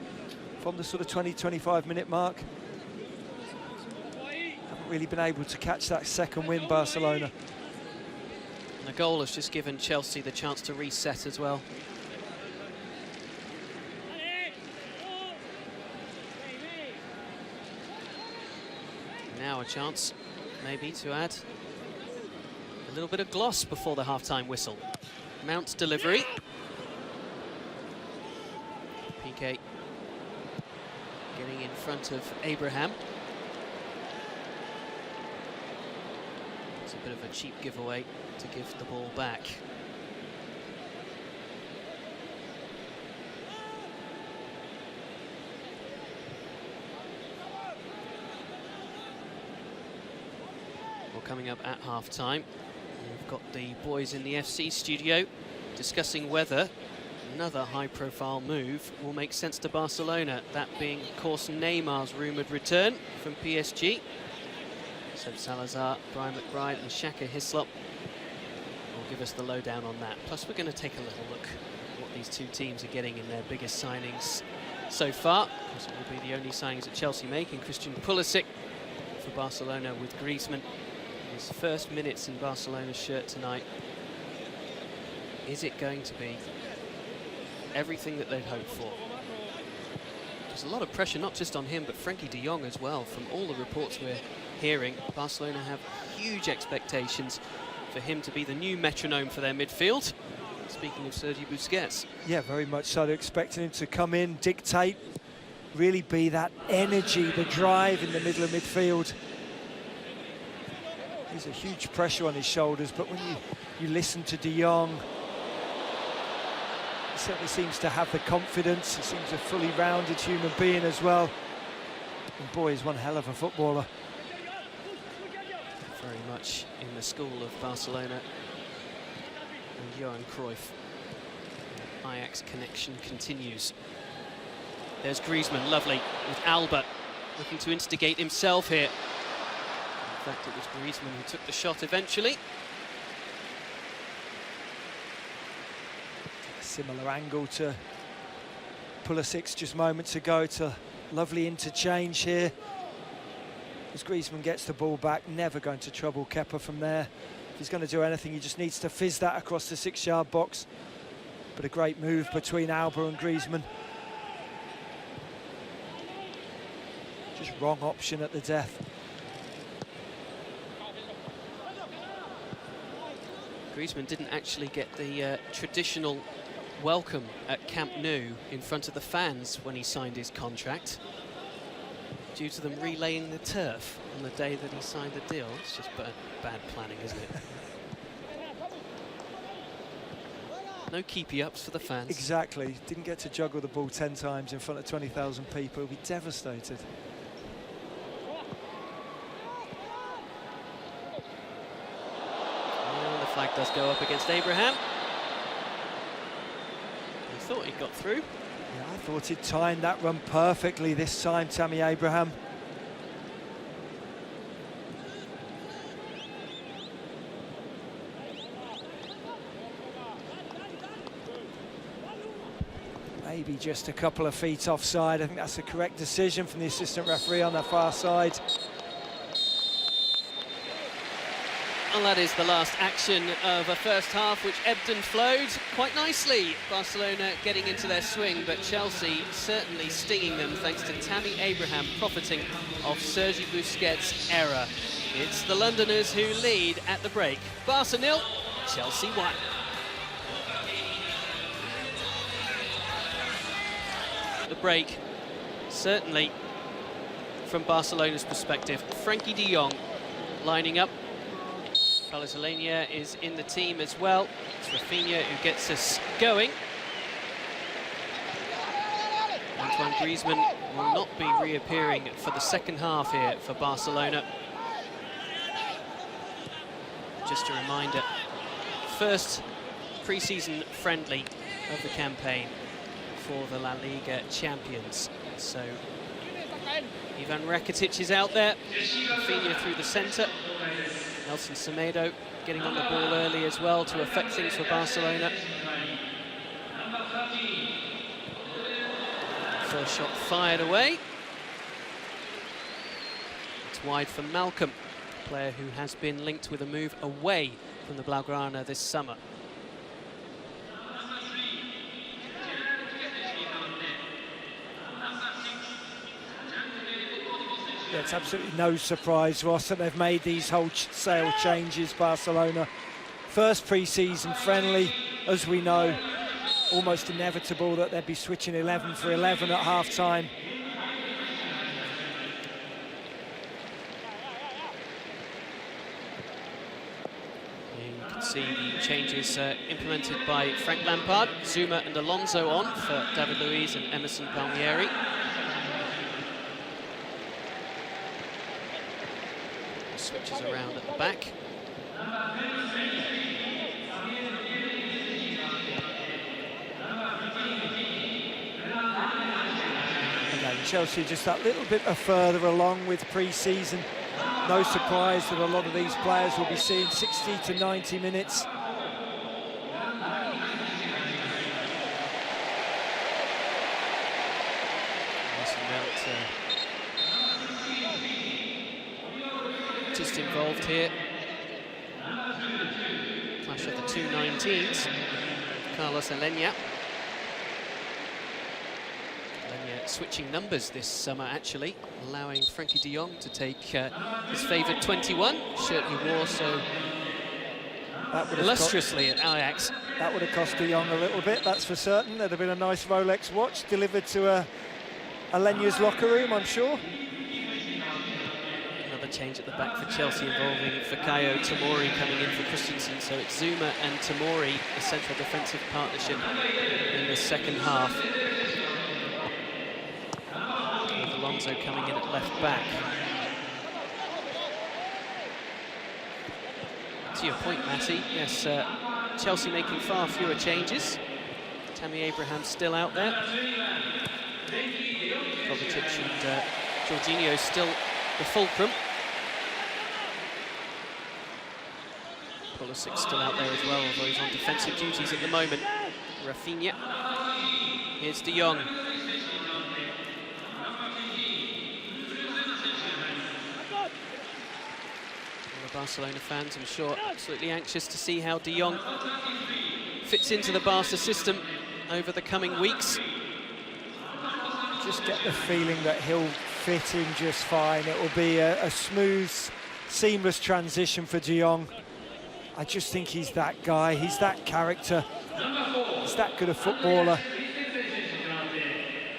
Speaker 2: from the sort of 20-25 minute mark. Haven't really been able to catch that second win, Barcelona.
Speaker 1: And the goal has just given Chelsea the chance to reset as well. Now a chance, maybe, to add a little bit of gloss before the half-time whistle. Mount's delivery. Piqué getting in front of Abraham. It's a bit of a cheap giveaway to give the ball back. Well, coming up at half-time, we've got the boys in the FC studio discussing whether another high-profile move will make sense to Barcelona, that being, of course, Neymar's rumoured return from PSG. Seb Salazar, Brian McBride and Shaka Hislop will give us the lowdown on that. Plus, we're going to take a little look at what these two teams are getting in their biggest signings so far, because it will be the only signings that Chelsea make, and Christian Pulisic for Barcelona with Griezmann. His first minutes in Barcelona's shirt tonight. Is it going to be everything that they'd hoped for? There's a lot of pressure, not just on him, but Frankie de Jong as well. From all the reports we're hearing, Barcelona have huge expectations for him to be the new metronome for their midfield. Speaking of Sergio Busquets.
Speaker 2: Yeah, very much so. They're expecting him to come in, dictate, really be that energy, the drive in the middle of midfield. There's a huge pressure on his shoulders, but when you listen to De Jong, he certainly seems to have the confidence. He seems a fully rounded human being as well. And boy, he's one hell of a footballer.
Speaker 1: Very much in the school of Barcelona and Johan Cruyff. The Ajax connection continues. There's Griezmann, lovely, with Alba looking to instigate himself here. In fact, it was Griezmann who took the shot eventually.
Speaker 2: A similar angle to Pulisic just moments ago. It's a lovely interchange here. As Griezmann gets the ball back, never going to trouble Kepa from there. If he's going to do anything, he just needs to fizz that across the 6-yard box. But a great move between Alba and Griezmann. Just wrong option at the death.
Speaker 1: Griezmann didn't actually get the traditional welcome at Camp Nou in front of the fans when he signed his contract, due to them relaying the turf on the day that he signed the deal. It's just bad planning, isn't it? No keepy-ups for the fans.
Speaker 2: Exactly. Didn't get to juggle the ball 10 times in front of 20,000 people. He'll be devastated.
Speaker 1: Oh, the flag does go up against Abraham. He thought he got through.
Speaker 2: Yeah, I thought he'd timed that run perfectly this time, Tammy Abraham. Maybe just a couple of feet offside. I think that's the correct decision from the assistant referee on the far side.
Speaker 1: And that is the last action of a first half, which ebbed and flowed quite nicely. Barcelona getting into their swing, but Chelsea certainly stinging them thanks to Tammy Abraham profiting of Sergi Busquets' error. It's the Londoners who lead at the break. Barca 0, Chelsea 1. The break, certainly from Barcelona's perspective. Frankie de Jong lining up. Carlos Alenia is in the team as well. It's Rafinha who gets us going. Antoine Griezmann will not be reappearing for the second half here for Barcelona. Just a reminder, first pre-season friendly of the campaign for the La Liga champions. So Ivan Rakitic is out there. Rafinha through the centre. Nelson Semedo getting on the ball early as well to affect things for Barcelona. First shot fired away. It's wide for Malcolm, a player who has been linked with a move away from the Blaugrana this summer.
Speaker 2: Yeah, it's absolutely no surprise, Ross, that they've made these wholesale changes, Barcelona. First pre-season friendly, as we know, almost inevitable that they'd be switching 11 for 11 at half-time.
Speaker 1: You can see the changes implemented by Frank Lampard. Zuma and Alonso on for David Luiz and Emerson Palmieri. Switches around at the back.
Speaker 2: Again, Chelsea just that little bit further along with pre-season. No surprise that a lot of these players will be seeing 60 to 90 minutes.
Speaker 1: Just involved here. Clash of the two 19s. Carlos Alenia. Alenia switching numbers this summer, actually, allowing Frankie de Jong to take his favoured 21 shirt he wore so illustriously at Ajax.
Speaker 2: That would have cost de Jong a little bit, that's for certain. There'd have been a nice Rolex watch delivered to Alenia's locker room, I'm sure.
Speaker 1: change at the back for Chelsea involving Fikayo Tomori coming in for Christensen. So it's Zuma and Tomori, the central defensive partnership in the second half. With Alonso coming in at left back. To your point, Matty, yes, Chelsea making far fewer changes. Tammy Abraham still out there. Kovacic and Jorginho still the fulcrum. Pulisic still out there as well, although he's on defensive duties at the moment. Rafinha. Here's De Jong. Barcelona fans, I'm sure, absolutely anxious to see how De Jong fits into the Barca system over the coming weeks.
Speaker 2: Just get the feeling that he'll fit in just fine. It will be a smooth, seamless transition for De Jong. I just think he's that guy, he's that character, he's that good a footballer.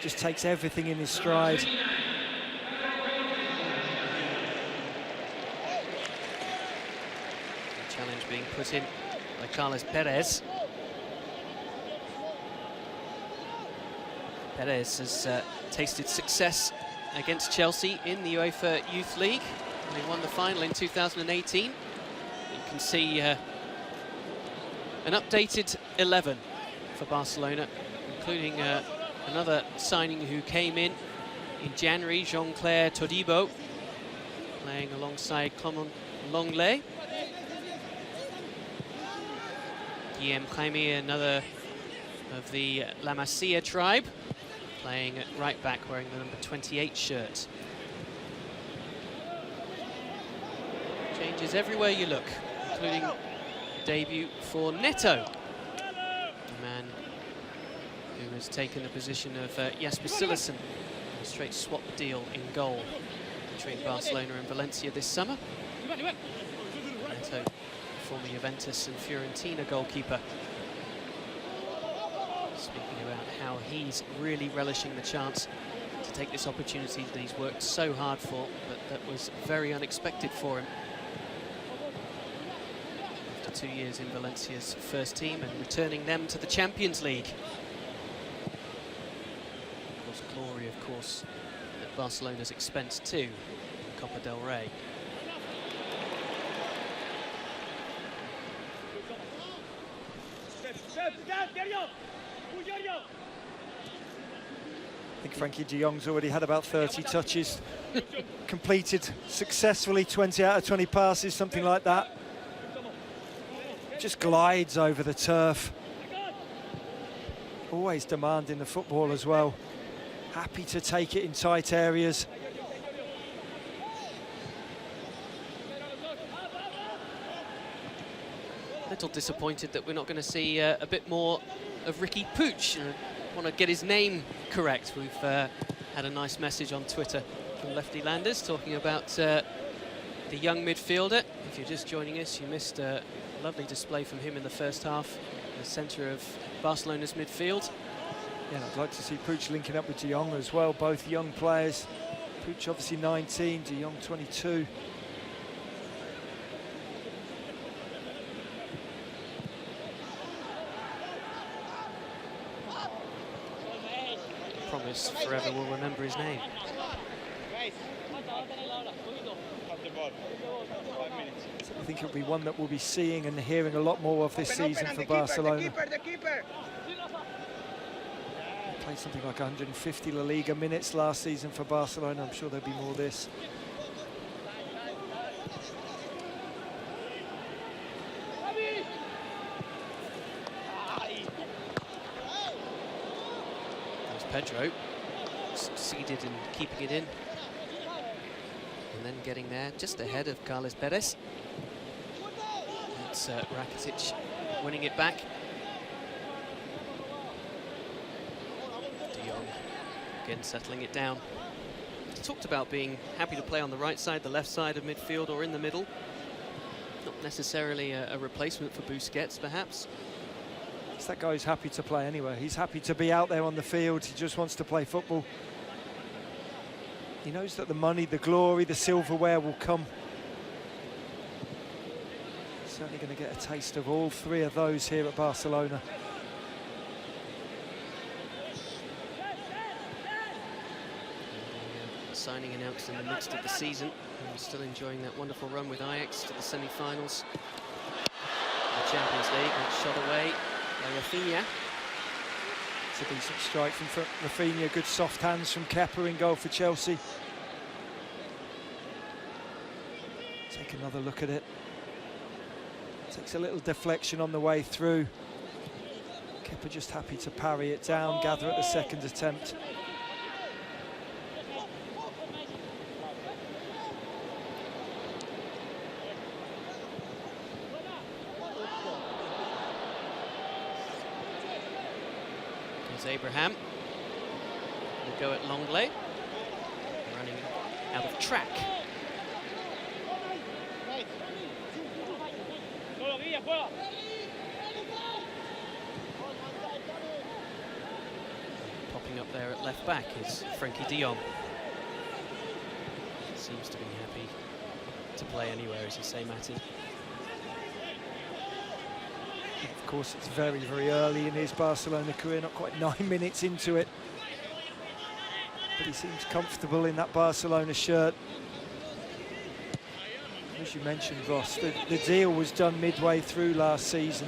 Speaker 2: Just takes everything in his stride.
Speaker 1: Challenge being put in by Carlos Perez. Perez has tasted success against Chelsea in the UEFA Youth League. They won the final in 2018. You can see an updated 11 for Barcelona, including another signing who came in January, Jean-Claire Todibo, playing alongside Clement Lenglet. Guillaume Jaime, another of the La Masia tribe, playing at right back, wearing the number 28 shirt. Changes everywhere you look, including debut for Neto, the man who has taken the position of Jasper Cillessen, a straight swap deal in goal between Barcelona and Valencia this summer. Neto, former Juventus and Fiorentina goalkeeper, speaking about how he's really relishing the chance to take this opportunity that he's worked so hard for, but that was very unexpected for him. After 2 years in Valencia's first team and returning them to the Champions League. Of course, glory, of course, at Barcelona's expense too, in Copa del Rey.
Speaker 2: I think Frankie de Jong's already had about 30 touches, completed successfully 20 out of 20 passes, something like that. Just glides over the turf. Always demanding the football as well. Happy to take it in tight areas.
Speaker 1: Little disappointed that we're not going to see a bit more of Ricky Puig. I want to get his name correct. We've had a nice message on Twitter from Lefty Landers talking about the young midfielder. If you're just joining us, you missed a lovely display from him in the first half, in the centre of Barcelona's midfield.
Speaker 2: Yeah, I'd like to see Puig linking up with De Jong as well, both young players. Puig obviously 19, De Jong 22.
Speaker 1: Promise forever will remember his name.
Speaker 2: I think it'll be one that we'll be seeing and hearing a lot more of this season for Barcelona. Played something like 150 La Liga minutes last season for Barcelona. I'm sure there'll be more this.
Speaker 1: Pedro succeeded in keeping it in and then getting there just ahead of Carlos Perez. It's Rakitic winning it back. De Jong again settling it down. He talked about being happy to play on the right side, the left side of midfield, or in the middle. Not necessarily a replacement for Busquets, perhaps.
Speaker 2: It's that guy who's happy to play anywhere. He's happy to be out there on the field. He just wants to play football. He knows that the money, the glory, the silverware will come. Certainly going to get a taste of all three of those here at Barcelona.
Speaker 1: Signing announced in the midst of the season. And still enjoying that wonderful run with Ajax to the semi-finals. The Champions League, that's shot away by Rafinha.
Speaker 2: It's a decent strike from Rafinha, good soft hands from Kepa in goal for Chelsea. Take another look at it. Takes a little deflection on the way through. Kepa just happy to parry it down, gather at the second attempt.
Speaker 1: Here's Abraham. Will go at Longley. Running out of track. Popping up there at left back is Frankie de Jong. Seems to be happy to play anywhere, as you say, Matty.
Speaker 2: Of course, it's very, very early in his Barcelona career, not quite 9 minutes into it. But he seems comfortable in that Barcelona shirt. As you mentioned, Ross, the deal was done midway through last season,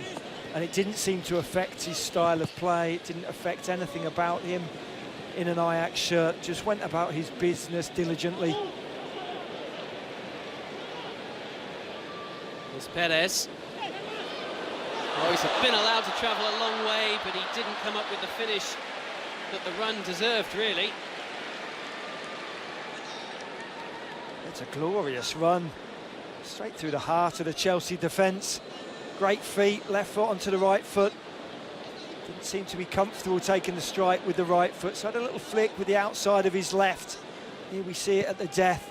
Speaker 2: and it didn't seem to affect his style of play. It didn't affect anything about him in an Ajax shirt. Just went about his business diligently.
Speaker 1: Here's Perez. Oh, he's been allowed to travel a long way, but he didn't come up with the finish that the run deserved, really.
Speaker 2: It's a glorious run. Straight through the heart of the Chelsea defence. Great feet, left foot onto the right foot. Didn't seem to be comfortable taking the strike with the right foot, so had a little flick with the outside of his left. Here we see it at the death.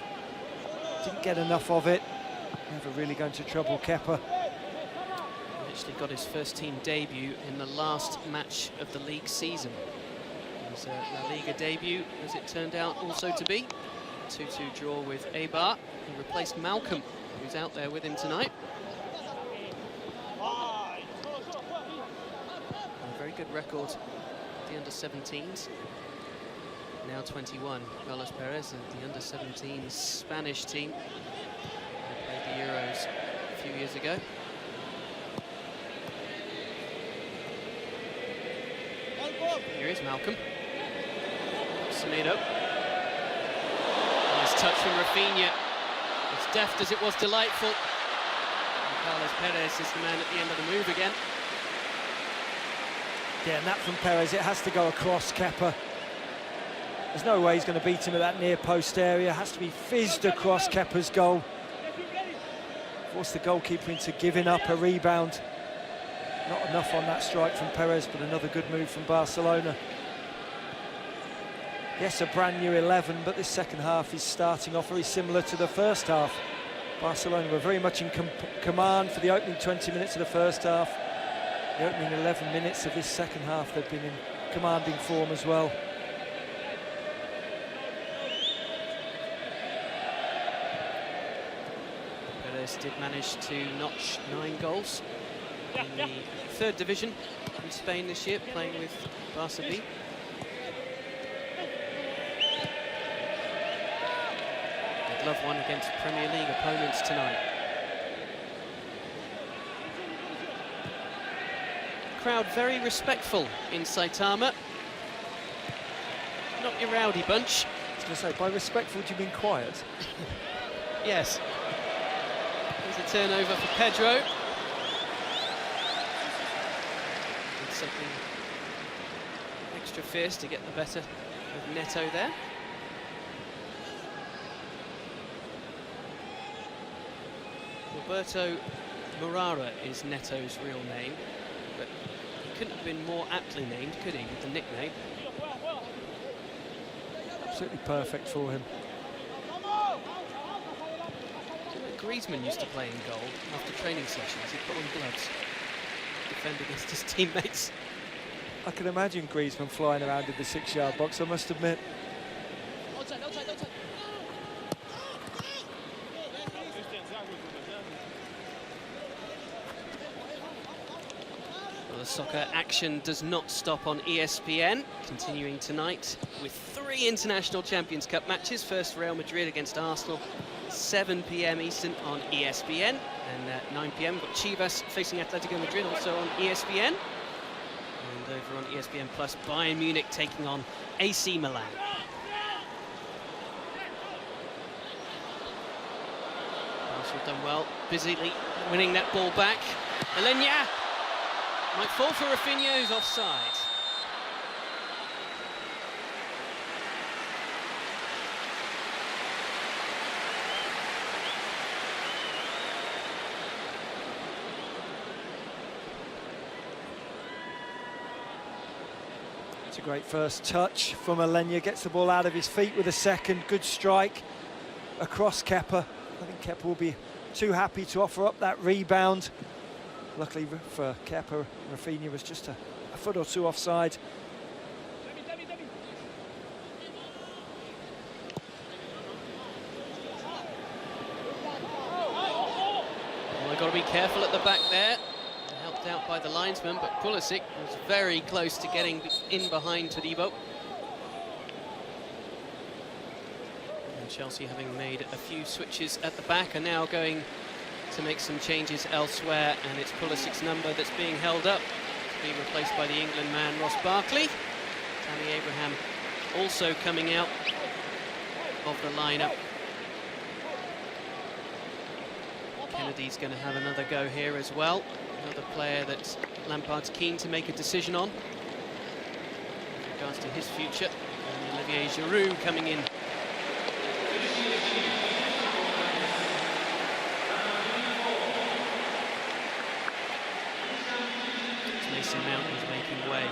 Speaker 2: Didn't get enough of it. Never really going to trouble Kepa.
Speaker 1: He actually got his first team debut in the last match of the league season. It was a La Liga debut, as it turned out also to be. 2-2 draw with Eibar. He replaced Malcolm, who's out there with him tonight. A very good record at the under-17s. Now 21, Carlos Perez and the under-17s Spanish team. They played the Euros a few years ago. Here is Malcolm. Semedo. Nice touch from Rafinha. As deft as it was delightful. And Carlos Perez is the man at the end of the move again.
Speaker 2: Yeah, and that from Perez, it has to go across Kepa. There's no way he's going to beat him at that near post area. It has to be fizzed across Kepa's goal. Force the goalkeeper into giving up a rebound. Not enough on that strike from Perez, but another good move from Barcelona. Yes, a brand new 11, but this second half is starting off very similar to the first half. Barcelona were very much in command for the opening 20 minutes of the first half. The opening 11 minutes of this second half, they've been in commanding form as well.
Speaker 1: Perez did manage to notch 9 goals in the third division in Spain this year, playing with Barca B. They'd love one against Premier League opponents tonight. Crowd very respectful in Saitama. Not your rowdy bunch.
Speaker 2: I was going to say, by respectful, do you mean quiet?
Speaker 1: Yes. Here's a turnover for Pedro. With something extra fierce to get the better of Neto there. Roberto Morara is Neto's real name, but he couldn't have been more aptly named, could he, with the nickname?
Speaker 2: Absolutely perfect for him.
Speaker 1: Griezmann used to play in goal after training sessions. He'd put on gloves, defend against his teammates.
Speaker 2: I can imagine Griezmann flying around in the 6-yard box, I must admit.
Speaker 1: Soccer action does not stop on ESPN. Continuing tonight with 3 International Champions Cup matches. First Real Madrid against Arsenal, 7 p.m. Eastern on ESPN. And at 9 p.m. we've got Chivas facing Atletico Madrid, also on ESPN. And over on ESPN Plus, Bayern Munich taking on AC Milan. Arsenal done well, busily winning that ball back. Alenya might fall for Rafinha, who's offside.
Speaker 2: It's a great first touch from Alenya, gets the ball out of his feet with a second, good strike across Kepa. I think Kepa will be too happy to offer up that rebound. Luckily for Kepa, Rafinha was just a foot or two offside.
Speaker 1: Well, they've got to be careful at the back there. Helped out by the linesman, but Pulisic was very close to getting in behind Todibo. And Chelsea, having made a few switches at the back, are now going to make some changes elsewhere, and it's Pulisic's number that's being held up to be replaced by the England man Ross Barkley. Tammy Abraham also coming out of the lineup. Kennedy's going to have another go here as well. Another player that Lampard's keen to make a decision on with regards to his future. And Olivier Giroud coming in. Mason Mount is making way.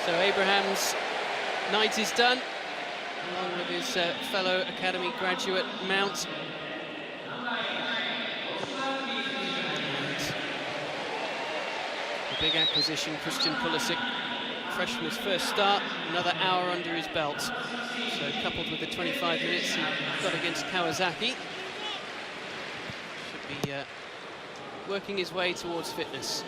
Speaker 1: So Abraham's night is done, along with his fellow academy graduate Mount. And the big acquisition, Christian Pulisic, fresh from his first start, another hour under his belt. So coupled with the 25 minutes he got against Kawasaki, should be working his way towards fitness.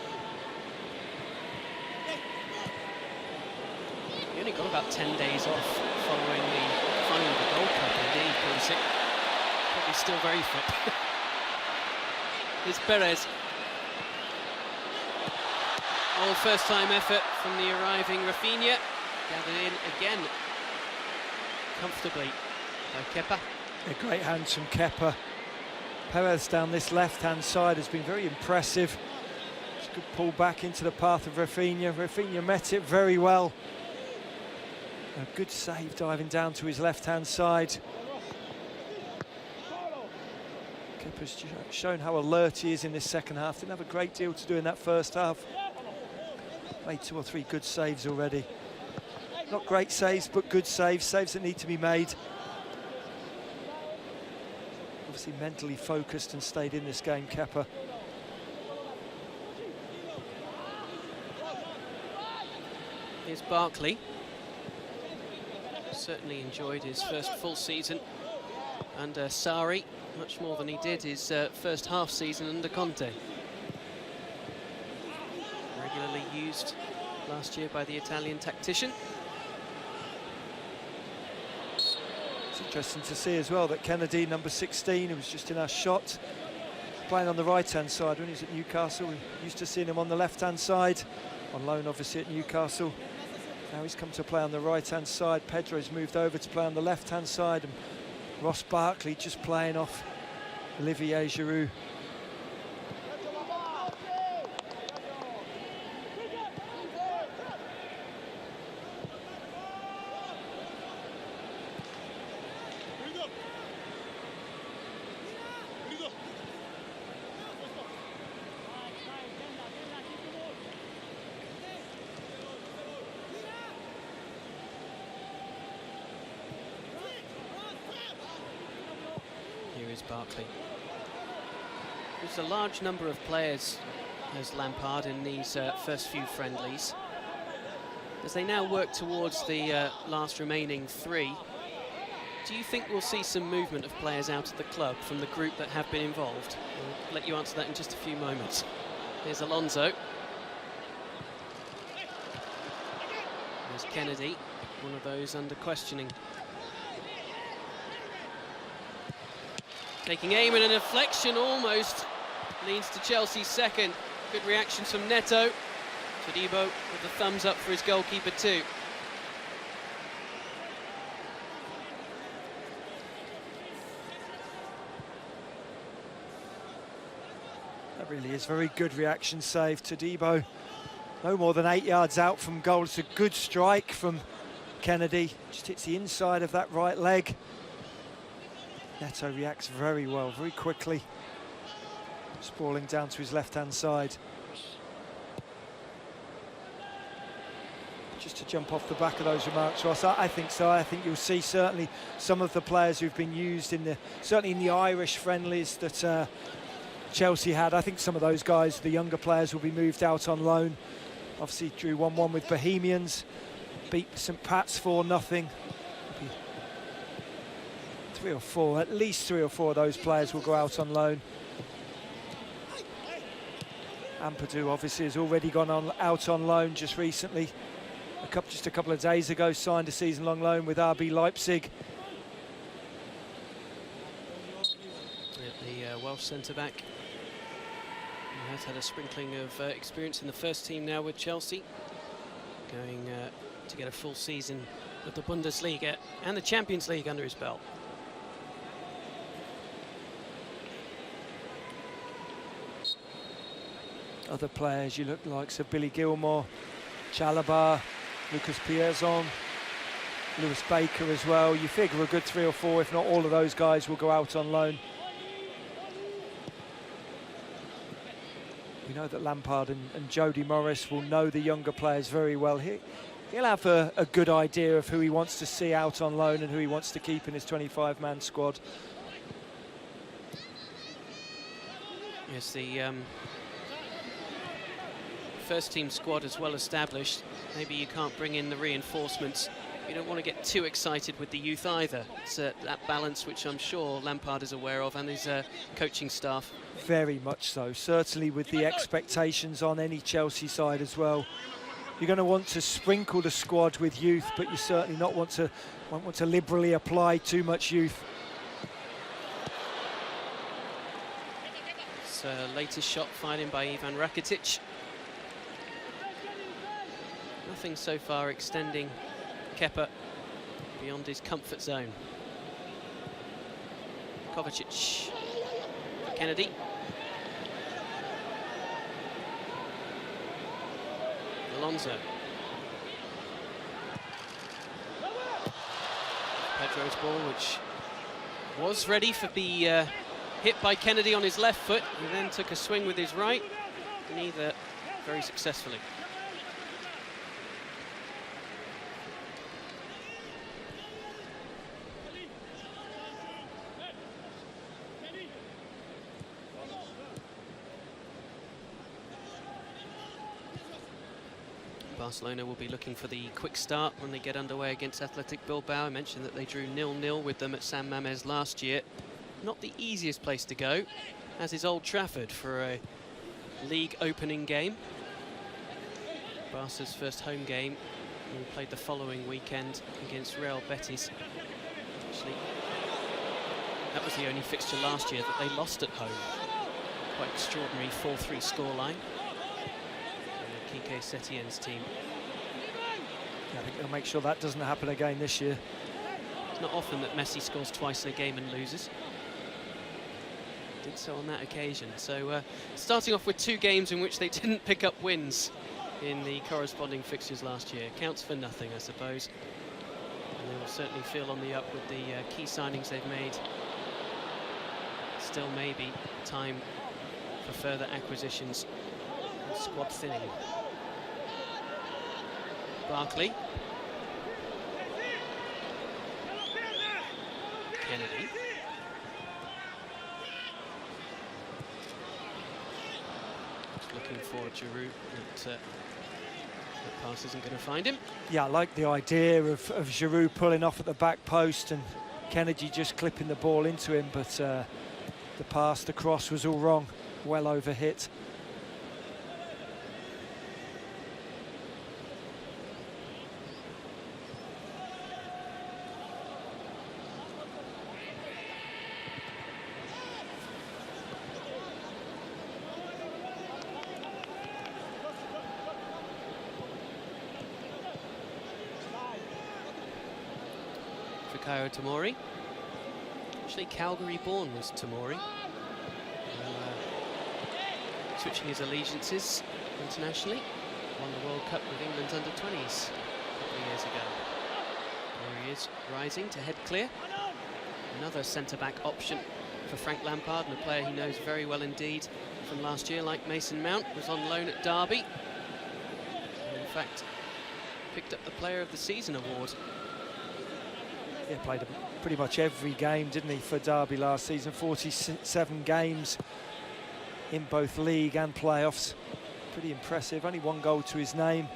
Speaker 1: He only got about 10 days off following the final of the Gold Cup, indeed, Pulisic. Probably still very fit. It's Perez. All first-time effort from the arriving Rafinha. Gathered in again comfortably by Kepa.
Speaker 2: A great hands from Kepa. Perez down this left-hand side has been very impressive. It's a good pull back into the path of Rafinha. Rafinha met it very well. A good save diving down to his left-hand side. Kepa's shown how alert he is in this second half. Didn't have a great deal to do in that first half. Made 2 or 3 good saves already. Not great saves, but good saves. Saves that need to be made. Obviously mentally focused and stayed in this game, Kepa.
Speaker 1: Here's Barkley. Certainly enjoyed his first full season under Sarri, much more than he did his first half season under Conte. Regularly used last year by the Italian tactician.
Speaker 2: It's interesting to see as well that Kennedy, number 16, who was just in our shot, playing on the right-hand side when he was at Newcastle. We used to seeing him on the left-hand side, on loan obviously at Newcastle. Now he's come to play on the right-hand side. Pedro's moved over to play on the left-hand side, and Ross Barkley just playing off Olivier Giroud.
Speaker 1: Barkley. There's a large number of players as Lampard in these first few friendlies, as they now work towards the last remaining 3. Do you think we'll see some movement of players out of the club from the group that have been involved? I'll let you answer that in just a few moments. Here's Alonso. There's Kennedy, one of those under questioning. Taking aim and a deflection almost leads to Chelsea's second. Good reactions from Neto. Todibo with the thumbs up for his goalkeeper too.
Speaker 2: That really is very good reaction save. Todibo no more than 8 yards out from goal. It's a good strike from Kennedy. Just hits the inside of that right leg. Neto reacts very well, very quickly. Sprawling down to his left-hand side. Just to jump off the back of those remarks, Ross, I think so. I think you'll see certainly some of the players who've been used certainly in the Irish friendlies that Chelsea had. I think some of those guys, the younger players, will be moved out on loan. Obviously drew 1-1 with Bohemians, beat St Pat's 4-0. At least three or four of those players will go out on loan. Ampadu obviously has already gone out on loan just recently. Just a couple of days ago, signed a season-long loan with RB Leipzig.
Speaker 1: The Welsh centre-back has had a sprinkling of experience in the first team now with Chelsea, going to get a full season of the Bundesliga and the Champions League under his belt.
Speaker 2: Other players, you look like Billy Gilmore, Chalobah, Lucas Piazon, Lewis Baker as well. You figure a good 3 or 4, if not all of those guys, will go out on loan. We know that Lampard and Jody Morris will know the younger players very well. He'll have a good idea of who he wants to see out on loan and who he wants to keep in his 25-man squad.
Speaker 1: Yes, the first team squad is well established. Maybe you can't bring in the reinforcements. You don't want to get too excited with the youth either. It's that balance which I'm sure Lampard is aware of, and his coaching staff. Very much so, certainly with the expectations on any Chelsea side as well. You're going to want to sprinkle the squad with youth, but you certainly won't want to liberally apply too much youth. It's latest shot fired in by Ivan Rakitic. Nothing so far extending Kepa beyond his comfort zone. Kovacic, Kennedy. Alonso. Pedro's ball, which was ready for the hit by Kennedy on his left foot, and then took a swing with his right, neither very successfully. Barcelona will be looking for the quick start when they get underway against Athletic Bilbao. I mentioned that they drew 0-0 with them at San Mamés last year. Not the easiest place to go, as is Old Trafford for a league opening game. Barca's first home game will be played the following weekend against Real Betis. Actually, that was the only fixture last year that they lost at home. Quite extraordinary 4-3 scoreline. Quique Setien's team.
Speaker 2: Yeah, I think they'll make sure that doesn't happen again this year.
Speaker 1: It's not often that Messi scores twice in a game and loses. Did so on that occasion. So starting off with 2 games in which they didn't pick up wins in the corresponding fixtures last year. Counts for nothing, I suppose. And they will certainly feel on the up with the key signings they've made. Still maybe time for further acquisitions and squad thinning. Barkley. Kennedy. Just looking for Giroud, but that pass isn't going to find him.
Speaker 2: Yeah, I like the idea of Giroud pulling off at the back post and Kennedy just clipping the ball into him, but the pass, the cross was all wrong, well over hit.
Speaker 1: Fikayo Tomori. Actually, Calgary-born was Tomori. Switching his allegiances internationally. Won the World Cup with England's under-20s a couple of years ago. There he is, rising to head clear. Another centre-back option for Frank Lampard, and a player he knows very well indeed from last year, like Mason Mount, was on loan at Derby. And in fact, picked up the Player of the Season award.
Speaker 2: Yeah, played pretty much every game, didn't he, for Derby last season? 47 games in both league and playoffs. Pretty impressive. Only one goal to his name.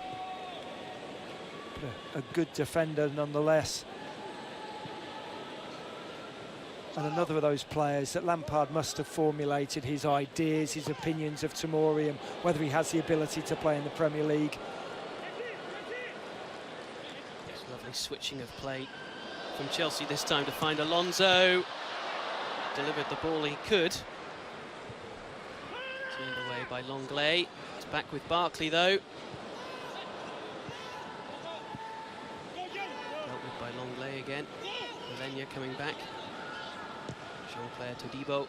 Speaker 2: But a good defender nonetheless. And another of those players that Lampard must have formulated his ideas, his opinions of Tomori and whether he has the ability to play in the Premier League.
Speaker 1: It's lovely switching of play from Chelsea this time to find Alonso. Delivered the ball he could. Turned away by Longley. It's back with Barkley though. Dealt with by Longley again. Milenia coming back. Jean-Claire Todibo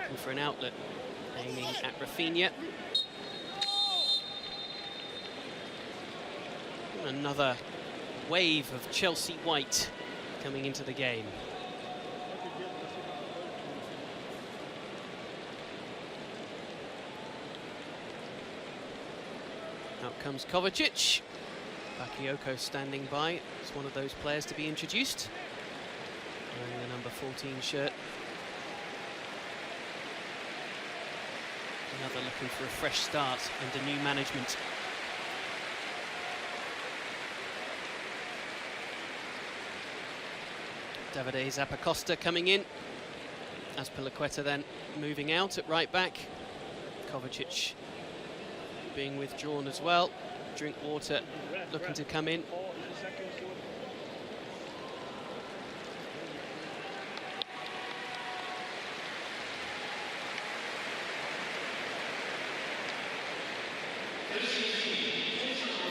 Speaker 1: looking for an outlet. Aiming at Rafinha. And another wave of Chelsea white coming into the game. Out comes Kovacic. Bakayoko standing by. It's one of those players to be introduced. Wearing the number 14 shirt. Another looking for a fresh start under new management. Davide Zappacosta coming in. Azpilicueta then moving out at right back. Kovacic being withdrawn as well. Drinkwater looking to come in.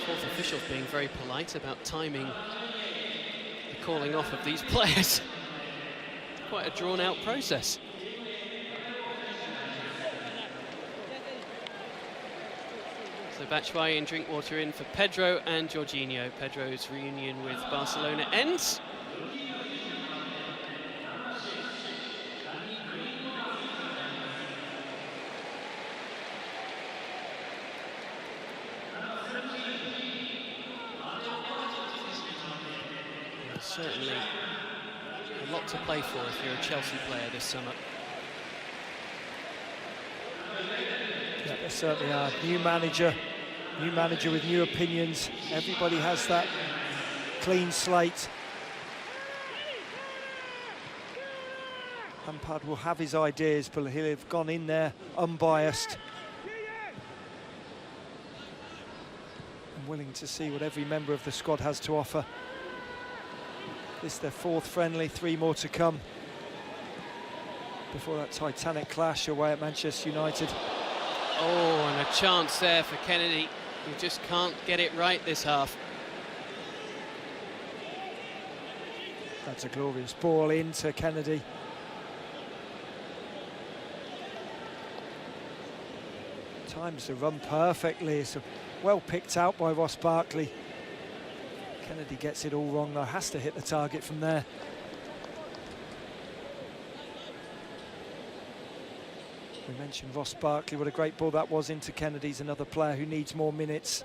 Speaker 1: Fourth officials being very polite about timing the calling off of these players. Quite a drawn-out process. So Batshuayi and Drinkwater in for Pedro and Jorginho. Pedro's reunion with Barcelona ends. Certainly a lot to play for if you're a Chelsea player this summer.
Speaker 2: Yeah, they certainly are. New manager with new opinions. Everybody has that clean slate. Lampard will have his ideas, but he'll have gone in there unbiased and willing to see what every member of the squad has to offer. This is their fourth friendly, 3 more to come before that titanic clash away at Manchester United.
Speaker 1: Oh, and a chance there for Kennedy, who just can't get it right this half.
Speaker 2: That's a glorious ball into Kennedy. Times the run perfectly. It's well picked out by Ross Barkley. Kennedy gets it all wrong though, has to hit the target from there. We mentioned Ross Barkley, what a great ball that was into Kennedy's, another player who needs more minutes.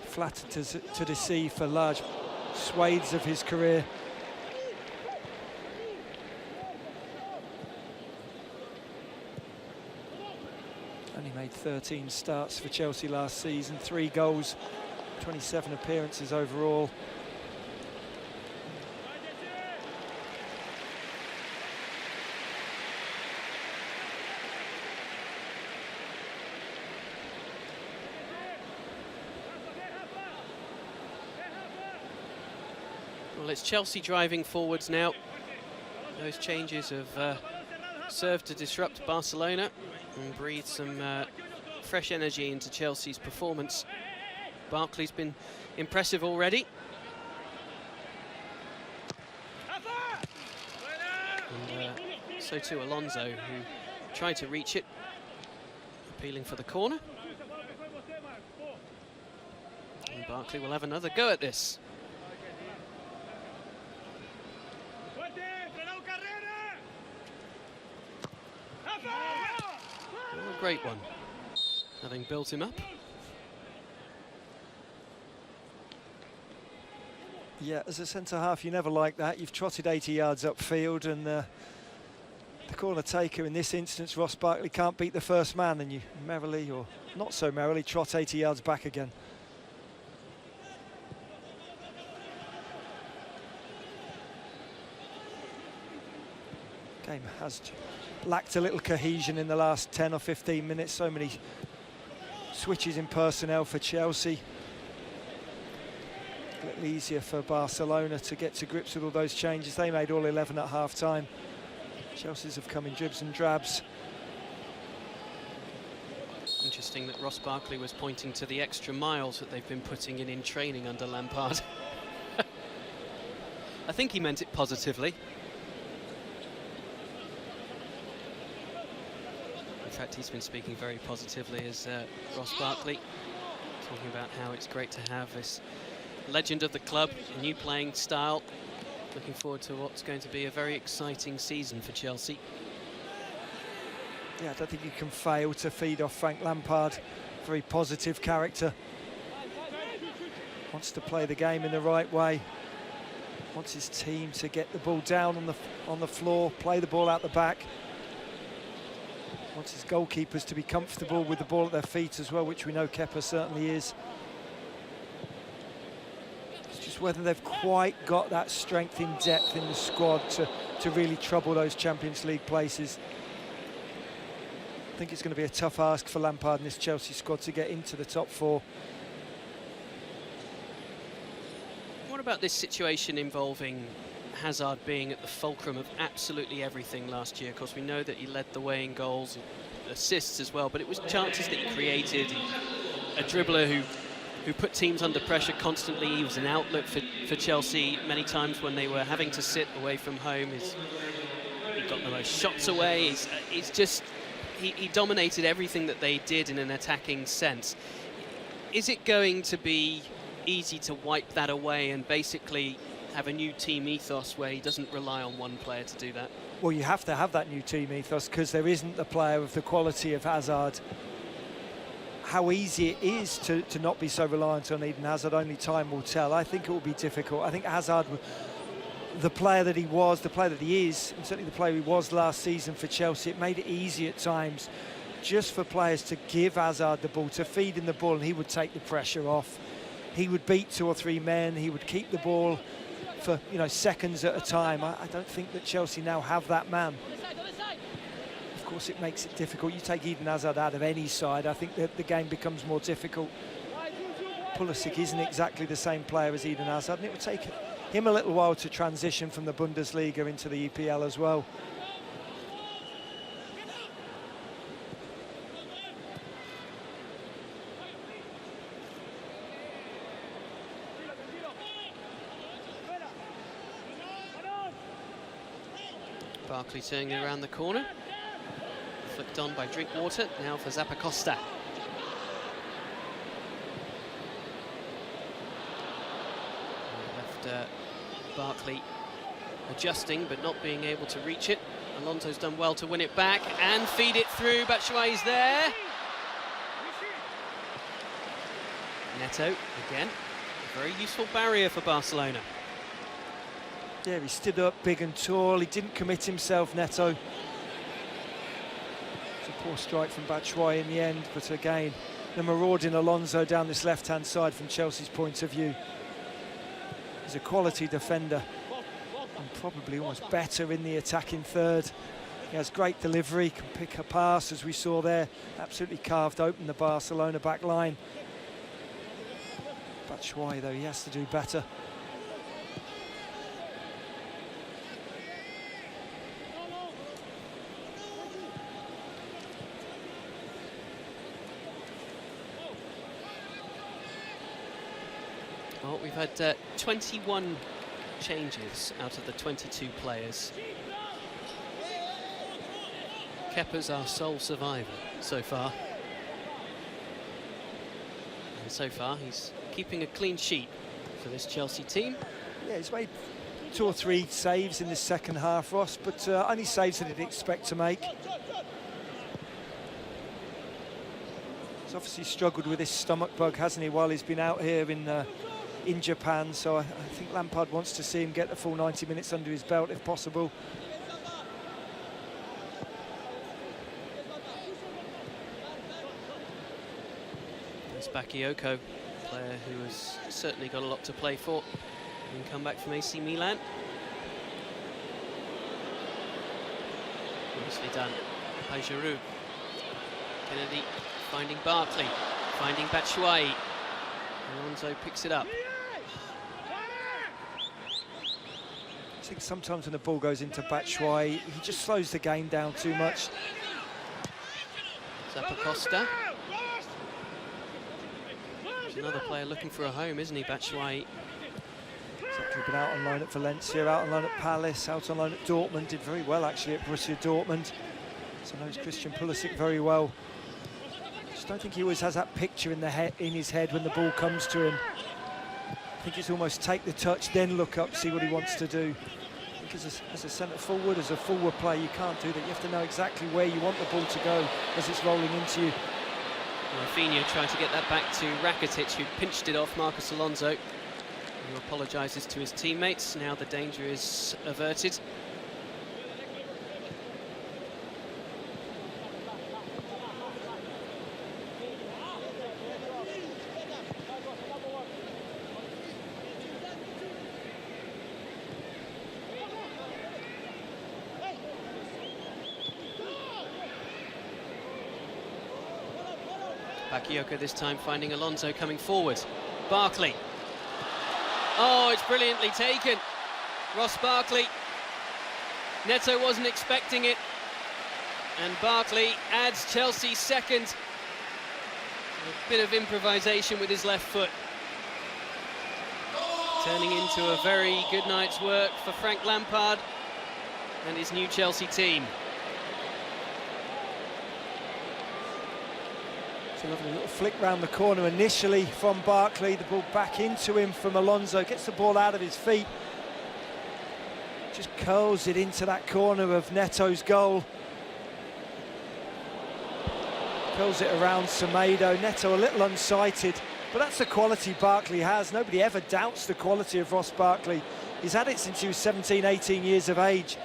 Speaker 2: Flattered to deceive for large swathes of his career. Only made 13 starts for Chelsea last season, 3 goals. 27 appearances overall.
Speaker 1: Well, it's Chelsea driving forwards now. Those changes have served to disrupt Barcelona and breathe some fresh energy into Chelsea's performance. Barkley's been impressive already. And so too Alonso, who tried to reach it, appealing for the corner. And Barkley will have another go at this. Oh, a great one, having built him up.
Speaker 2: Yeah, as a centre-half, you never like that. You've trotted 80 yards upfield, and the corner taker, in this instance, Ross Barkley, can't beat the first man, and you merrily, or not so merrily, trot 80 yards back again. Game has lacked a little cohesion in the last 10 or 15 minutes. So many switches in personnel for Chelsea. A little easier for Barcelona to get to grips with all those changes. They made all 11 at half-time. Chelsea's have come in dribs and drabs.
Speaker 1: Interesting that Ross Barkley was pointing to the extra miles that they've been putting in training under Lampard. I think he meant it positively. In fact, he's been speaking very positively as Ross Barkley, talking about how it's great to have this legend of the club, a new playing style. Looking forward to what's going to be a very exciting season for Chelsea.
Speaker 2: Yeah, I don't think you can fail to feed off Frank Lampard. Very positive character. Wants to play the game in the right way. Wants his team to get the ball down on the floor, play the ball out the back. Wants his goalkeepers to be comfortable with the ball at their feet as well, which we know Kepa certainly is. It's just whether they've quite got that strength in depth in the squad to really trouble those Champions League places. I think it's going to be a tough ask for Lampard and this Chelsea squad to get into the top four.
Speaker 1: What about this situation involving Hazard being at the fulcrum of absolutely everything last year? Of course, we know that he led the way in goals, assists as well, but it was chances that he created. A dribbler who put teams under pressure constantly. He was an outlet for Chelsea many times when they were having to sit away from home. He got the most shots away. He dominated everything that they did in an attacking sense. Is it going to be easy to wipe that away and basically have a new team ethos where he doesn't rely on one player to do that?
Speaker 2: Well, you have to have that new team ethos because there isn't a player of the quality of Hazard. How easy it is to not be so reliant on Eden Hazard, only time will tell. I think it will be difficult. I think Hazard, the player that he was, the player that he is, and certainly the player he was last season for Chelsea, it made it easy at times just for players to give Hazard the ball, to feed him the ball, and he would take the pressure off. He would beat 2 or 3 men, he would keep the ball for seconds at a time. I don't think that Chelsea now have that man. Of course, it makes it difficult. You take Eden Hazard out of any side, I think that the game becomes more difficult. Pulisic isn't exactly the same player as Eden Hazard, and it would take him a little while to transition from the Bundesliga into the EPL as well.
Speaker 1: Barkley turning it around the corner. Flicked on by Drinkwater, now for Zappacosta. Left Barkley adjusting but not being able to reach it. Alonso's done well to win it back and feed it through. Batshuayi's there. Neto again, a very useful barrier for Barcelona.
Speaker 2: Yeah, he stood up big and tall. He didn't commit himself, Neto. It's a poor strike from Batshuayi in the end, but again, the marauding Alonso down this left-hand side from Chelsea's point of view. He's a quality defender and probably almost better in the attacking third. He has great delivery, can pick a pass, as we saw there. Absolutely carved open the Barcelona back line. Batshuayi, though, he has to do better.
Speaker 1: Well, we've had 21 changes out of the 22 players. Kepa's our sole survivor so far. And so far, he's keeping a clean sheet for this Chelsea team.
Speaker 2: Yeah, he's made 2 or 3 saves in the second half, Ross, but only saves that he'd expect to make. He's obviously struggled with his stomach bug, hasn't he, while he's been out here in Japan, so I think Lampard wants to see him get the full 90 minutes under his belt if possible.
Speaker 1: There's Bakayoko, player who has certainly got a lot to play for and come back from AC Milan. Nicely done by Giroud. Kennedy finding Barkley, finding Batshuayi. Alonso picks it up.
Speaker 2: I think sometimes when the ball goes into Batshuayi, he just slows the game down too much.
Speaker 1: Zappacosta. There's another player looking for a home, isn't he, Batshuayi?
Speaker 2: Exactly, been out on loan at Valencia, out on loan at Palace, out on loan at Dortmund. Did very well actually at Borussia Dortmund. So knows Christian Pulisic very well. Just don't think he always has that picture in his head when the ball comes to him. I think it's almost take the touch, then look up, see what he wants to do. I think as a centre forward, as a forward player, you can't do that. You have to know exactly where you want the ball to go as it's rolling into you.
Speaker 1: Rafinha tried to get that back to Rakitic, who pinched it off Marcos Alonso, who apologises to his teammates. Now the danger is averted. Bakayoko this time finding Alonso coming forward. Barkley. Oh, it's brilliantly taken. Ross Barkley. Neto wasn't expecting it. And Barkley adds Chelsea's second. A bit of improvisation with his left foot. Turning into a very good night's work for Frank Lampard and his new Chelsea team.
Speaker 2: It's a lovely little flick round the corner initially from Barkley, the ball back into him from Alonso, gets the ball out of his feet, just curls it into that corner of Neto's goal. Curls it around Semedo. Neto a little unsighted, but that's the quality Barkley has. Nobody ever doubts the quality of Ross Barkley. He's had it since he was 17, 18 years of age.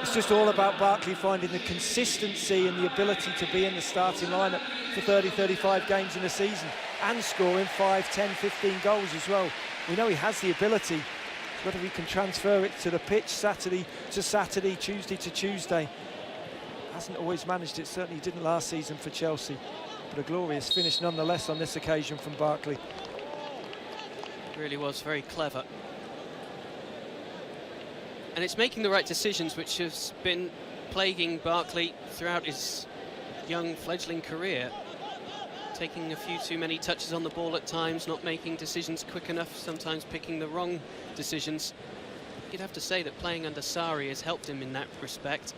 Speaker 2: It's just all about Barkley finding the consistency and the ability to be in the starting lineup for 30, 35 games in a season and scoring 5, 10, 15 goals as well. We know he has the ability. Whether he can transfer it to the pitch Saturday to Saturday, Tuesday to Tuesday. Hasn't always managed it, certainly didn't last season for Chelsea. But a glorious finish nonetheless on this occasion from Barkley.
Speaker 1: It really was very clever. And it's making the right decisions, which has been plaguing Barkley throughout his young fledgling career. Taking a few too many touches on the ball at times, not making decisions quick enough, sometimes picking the wrong decisions. You'd have to say that playing under Sarri has helped him in that respect,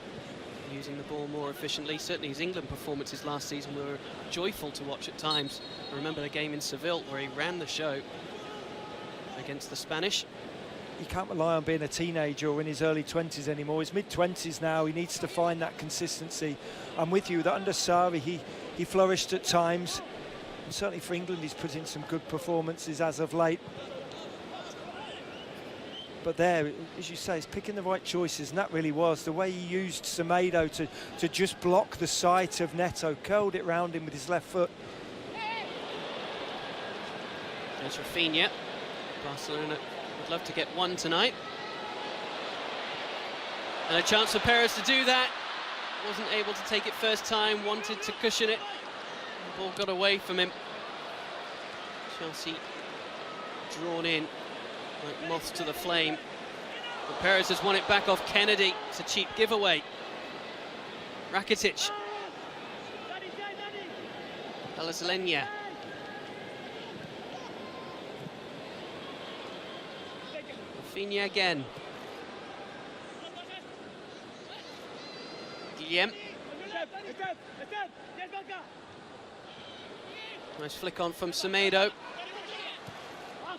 Speaker 1: using the ball more efficiently. Certainly his England performances last season were joyful to watch at times. I remember the game in Seville where he ran the show against the Spanish.
Speaker 2: He can't rely on being a teenager or in his early 20s anymore. He's mid-20s now. He needs to find that consistency. I'm with you that under Sarri he flourished at times, and certainly for England he's put in some good performances as of late. But there, as you say, he's picking the right choices, and that really was the way he used Semedo to just block the sight of Neto, curled it round him with his left foot.
Speaker 1: There's Rafinha. Barcelona would love to get one tonight. And a chance for Perez to do that. Wasn't able to take it first time, wanted to cushion it. The ball got away from him. Chelsea drawn in like moths to the flame. But Perez has won it back off Kennedy. It's a cheap giveaway. Rakitic. Palazalenia. Rafinha again. Guillem. Nice flick on from Semedo.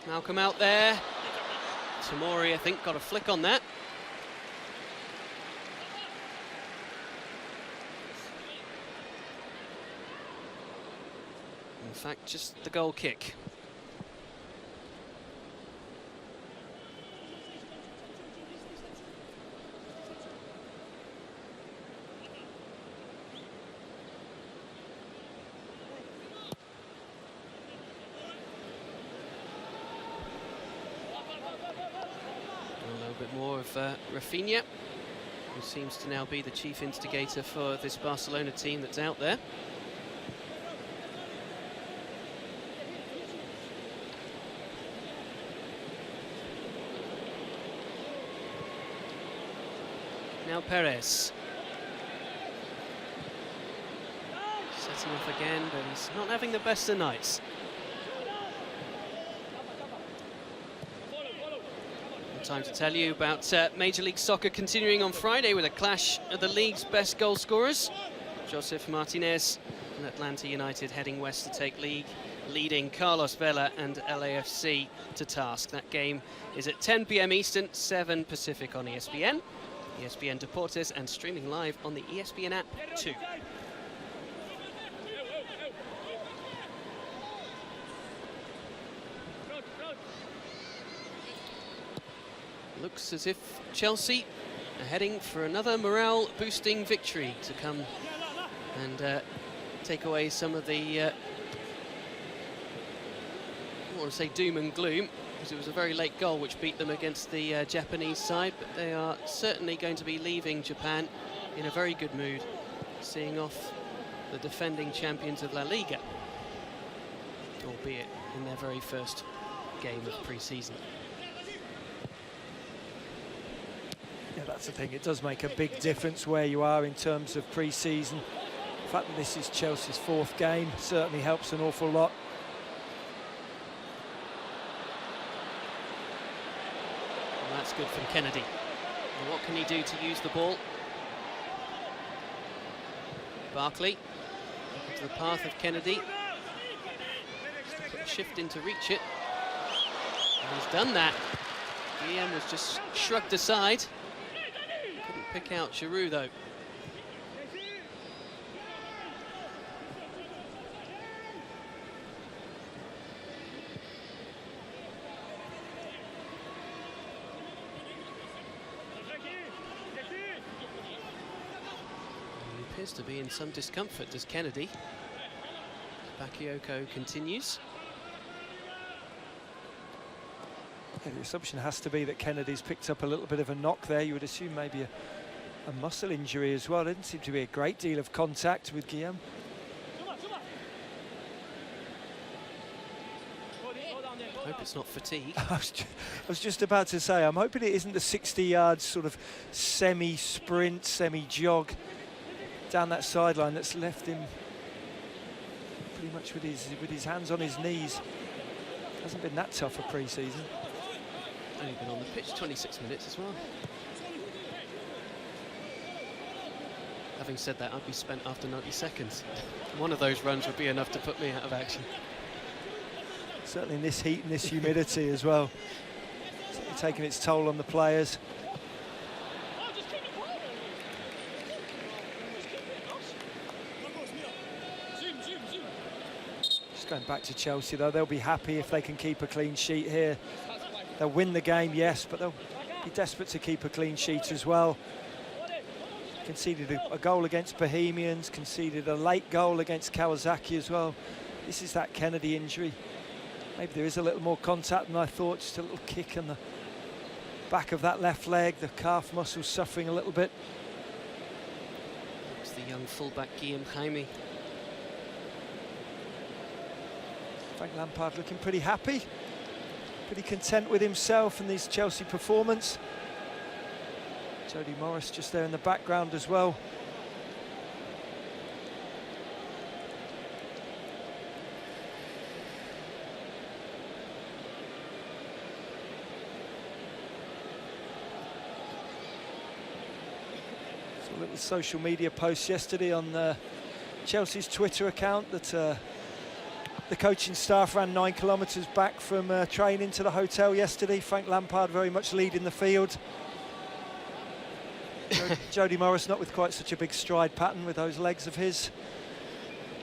Speaker 1: Malcolm out there. Tamori, I think, got a flick on that. In fact, just the goal kick. A little bit more of Rafinha, who seems to now be the chief instigator for this Barcelona team that's out there. Now Perez. Setting off again, but he's not having the best of nights. Time to tell you about Major League Soccer continuing on Friday with a clash of the league's best goal scorers. Josef Martinez and Atlanta United heading west to take leading Carlos Vela and LAFC to task. That game is at 10 p.m. Eastern, 7 Pacific on ESPN, ESPN Deportes, and streaming live on the ESPN app too. Looks as if Chelsea are heading for another morale-boosting victory to come and take away some of the, I don't want to say doom and gloom, because it was a very late goal which beat them against the Japanese side, but they are certainly going to be leaving Japan in a very good mood, seeing off the defending champions of La Liga, albeit in their very first game of pre-season.
Speaker 2: Yeah, that's the thing, it does make a big difference where you are in terms of pre-season. The fact that this is Chelsea's 4th game certainly helps an awful lot.
Speaker 1: Well, that's good from Kennedy. And what can he do to use the ball? Barkley into the path of Kennedy. Just put a shift in to reach it. And he's done that. Guillem was just shrugged aside. Couldn't pick out Giroud though. He appears to be in some discomfort, does Kennedy. Bakayoko continues.
Speaker 2: Yeah, the assumption has to be that Kennedy's picked up a little bit of a knock there. You would assume maybe a muscle injury as well. There didn't seem to be a great deal of contact with Guillem.
Speaker 1: I hope it's not fatigue.
Speaker 2: I was just about to say, I'm hoping it isn't the 60 yards sort of semi-sprint, semi-jog down that sideline that's left him pretty much with his hands on his knees. Hasn't been that tough a pre-season.
Speaker 1: Only been on the pitch 26 minutes as well. Having said that, I'd be spent after 90 seconds. One of those runs would be enough to put me out of action.
Speaker 2: Certainly in this heat and this humidity as well. Certainly taking its toll on the players. Just going back to Chelsea though, they'll be happy if they can keep a clean sheet here. They'll win the game, yes, but they'll be desperate to keep a clean sheet as well. Conceded a goal against Bohemians, conceded a late goal against Kawasaki as well. This is that Kennedy injury. Maybe there is a little more contact than I thought, just a little kick on the back of that left leg, the calf muscle suffering a little bit.
Speaker 1: It's the young fullback Guillem Jaime.
Speaker 2: Frank Lampard looking pretty happy, pretty content with himself and this Chelsea performance. Jody Morris just there in the background as well. a little social media post yesterday on Chelsea's Twitter account that the coaching staff ran 9 kilometres back from training to the hotel yesterday. Frank Lampard very much leading the field. Jody Morris not with quite such a big stride pattern with those legs of his.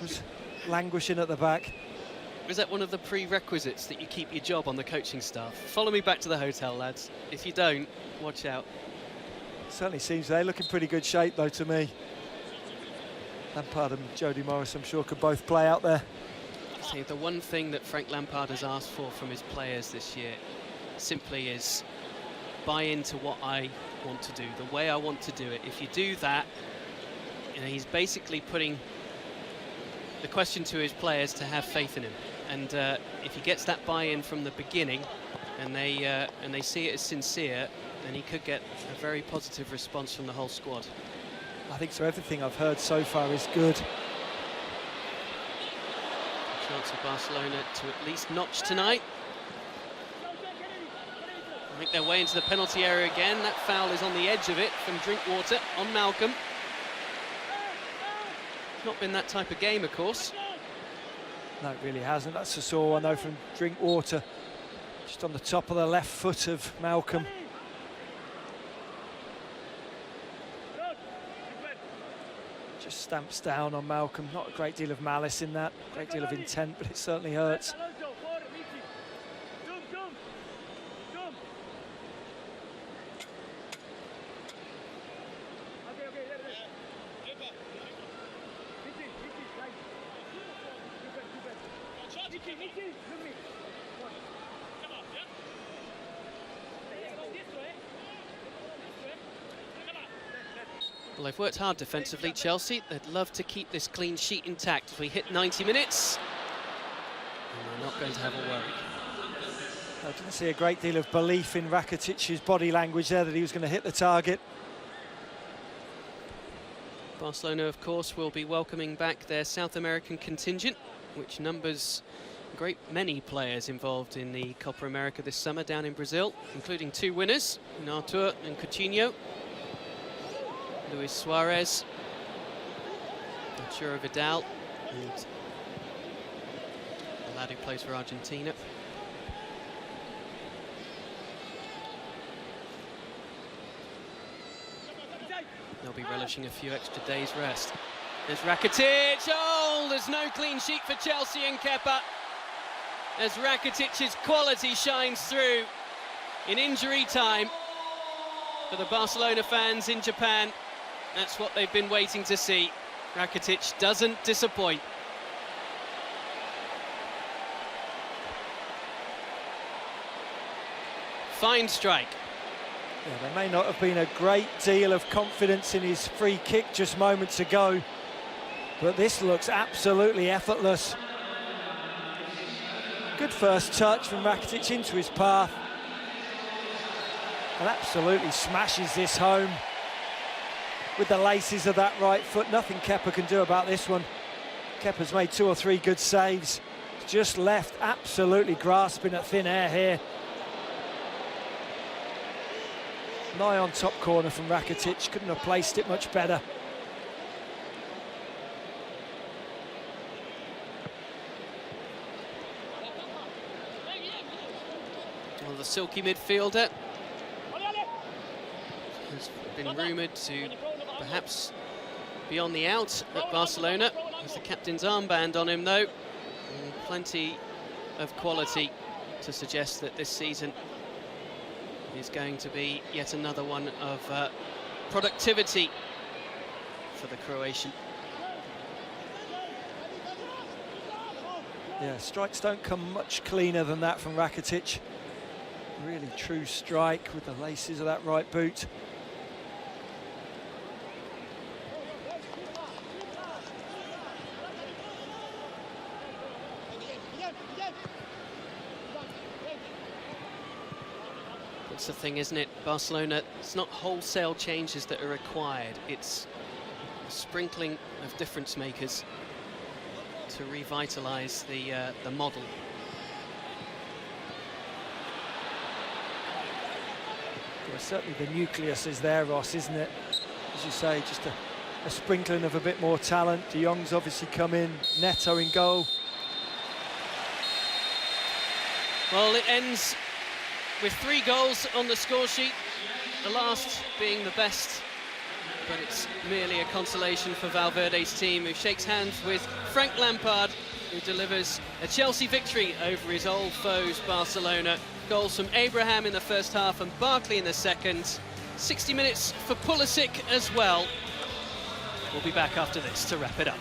Speaker 2: Was languishing at the back.
Speaker 1: Is that one of the prerequisites that you keep your job on the coaching staff? Follow me back to the hotel, lads. If you don't, watch out.
Speaker 2: Certainly seems they're looking pretty good shape though to me. Lampard and Jody Morris I'm sure could both play out there.
Speaker 1: See, the one thing that Frank Lampard has asked for from his players this year simply is buy into what I want to do, the way I want to do it. If you do that, you know, he's basically putting the question to his players to have faith in him. And if he gets that buy-in from the beginning, and they see it as sincere, then he could get a very positive response from the whole squad.
Speaker 2: I think so. Everything I've heard so far is good.
Speaker 1: Chance of Barcelona to at least notch tonight. Make their way into the penalty area again. That foul is on the edge of it from Drinkwater on Malcolm. Not been that type of game, of course.
Speaker 2: No, it really hasn't. That's a sore one, though, from Drinkwater. Just on the top of the left foot of Malcolm. Just stamps down on Malcolm. Not a great deal of malice in that, a great deal of intent, but it certainly hurts.
Speaker 1: Well, they've worked hard defensively, Chelsea. They'd love to keep this clean sheet intact if we hit 90 minutes. And they're not going to have a worry.
Speaker 2: I didn't see a great deal of belief in Rakitic's body language there that he was going to hit the target.
Speaker 1: Barcelona, of course, will be welcoming back their South American contingent, which numbers a great many players involved in the Copa America this summer down in Brazil, including 2 winners, Artur and Coutinho. Luis Suarez, Arturo Vidal, and the lad who plays for Argentina. They'll be relishing a few extra days' rest. There's Rakitic. Oh, there's no clean sheet for Chelsea and Kepa, as Rakitic's quality shines through in injury time for the Barcelona fans in Japan. That's what they've been waiting to see. Rakitic doesn't disappoint. Fine strike.
Speaker 2: Yeah, there may not have been a great deal of confidence in his free kick just moments ago, but this looks absolutely effortless. Good first touch from Rakitic into his path, and absolutely smashes this home with the laces of that right foot. Nothing Kepa can do about this one. Kepa's made 2 or 3 good saves. Just left absolutely grasping at thin air here. Nigh on top corner from Rakitic. Couldn't have placed it much better.
Speaker 1: Well, the silky midfielder has been rumoured to perhaps be on the out at Barcelona. There's the captain's armband on him, though. And plenty of quality to suggest that this season is going to be yet another one of productivity for the Croatian.
Speaker 2: Yeah, strikes don't come much cleaner than that from Rakitic. Really true strike with the laces of that right boot.
Speaker 1: That's the thing, isn't it? Barcelona, it's not wholesale changes that are required. It's a sprinkling of difference makers to revitalise the model.
Speaker 2: Well, certainly the nucleus is there, Ross, isn't it? as you say, just a sprinkling of a bit more talent. De Jong's obviously come in, Neto in goal.
Speaker 1: Well, it ends with 3 goals on the score sheet, the last being the best, but it's merely a consolation for Valverde's team, who shakes hands with Frank Lampard, who delivers a Chelsea victory over his old foes Barcelona. Goals from Abraham in the first half and Barkley in the second. 60 minutes for Pulisic as well. We'll be back after this to wrap it up.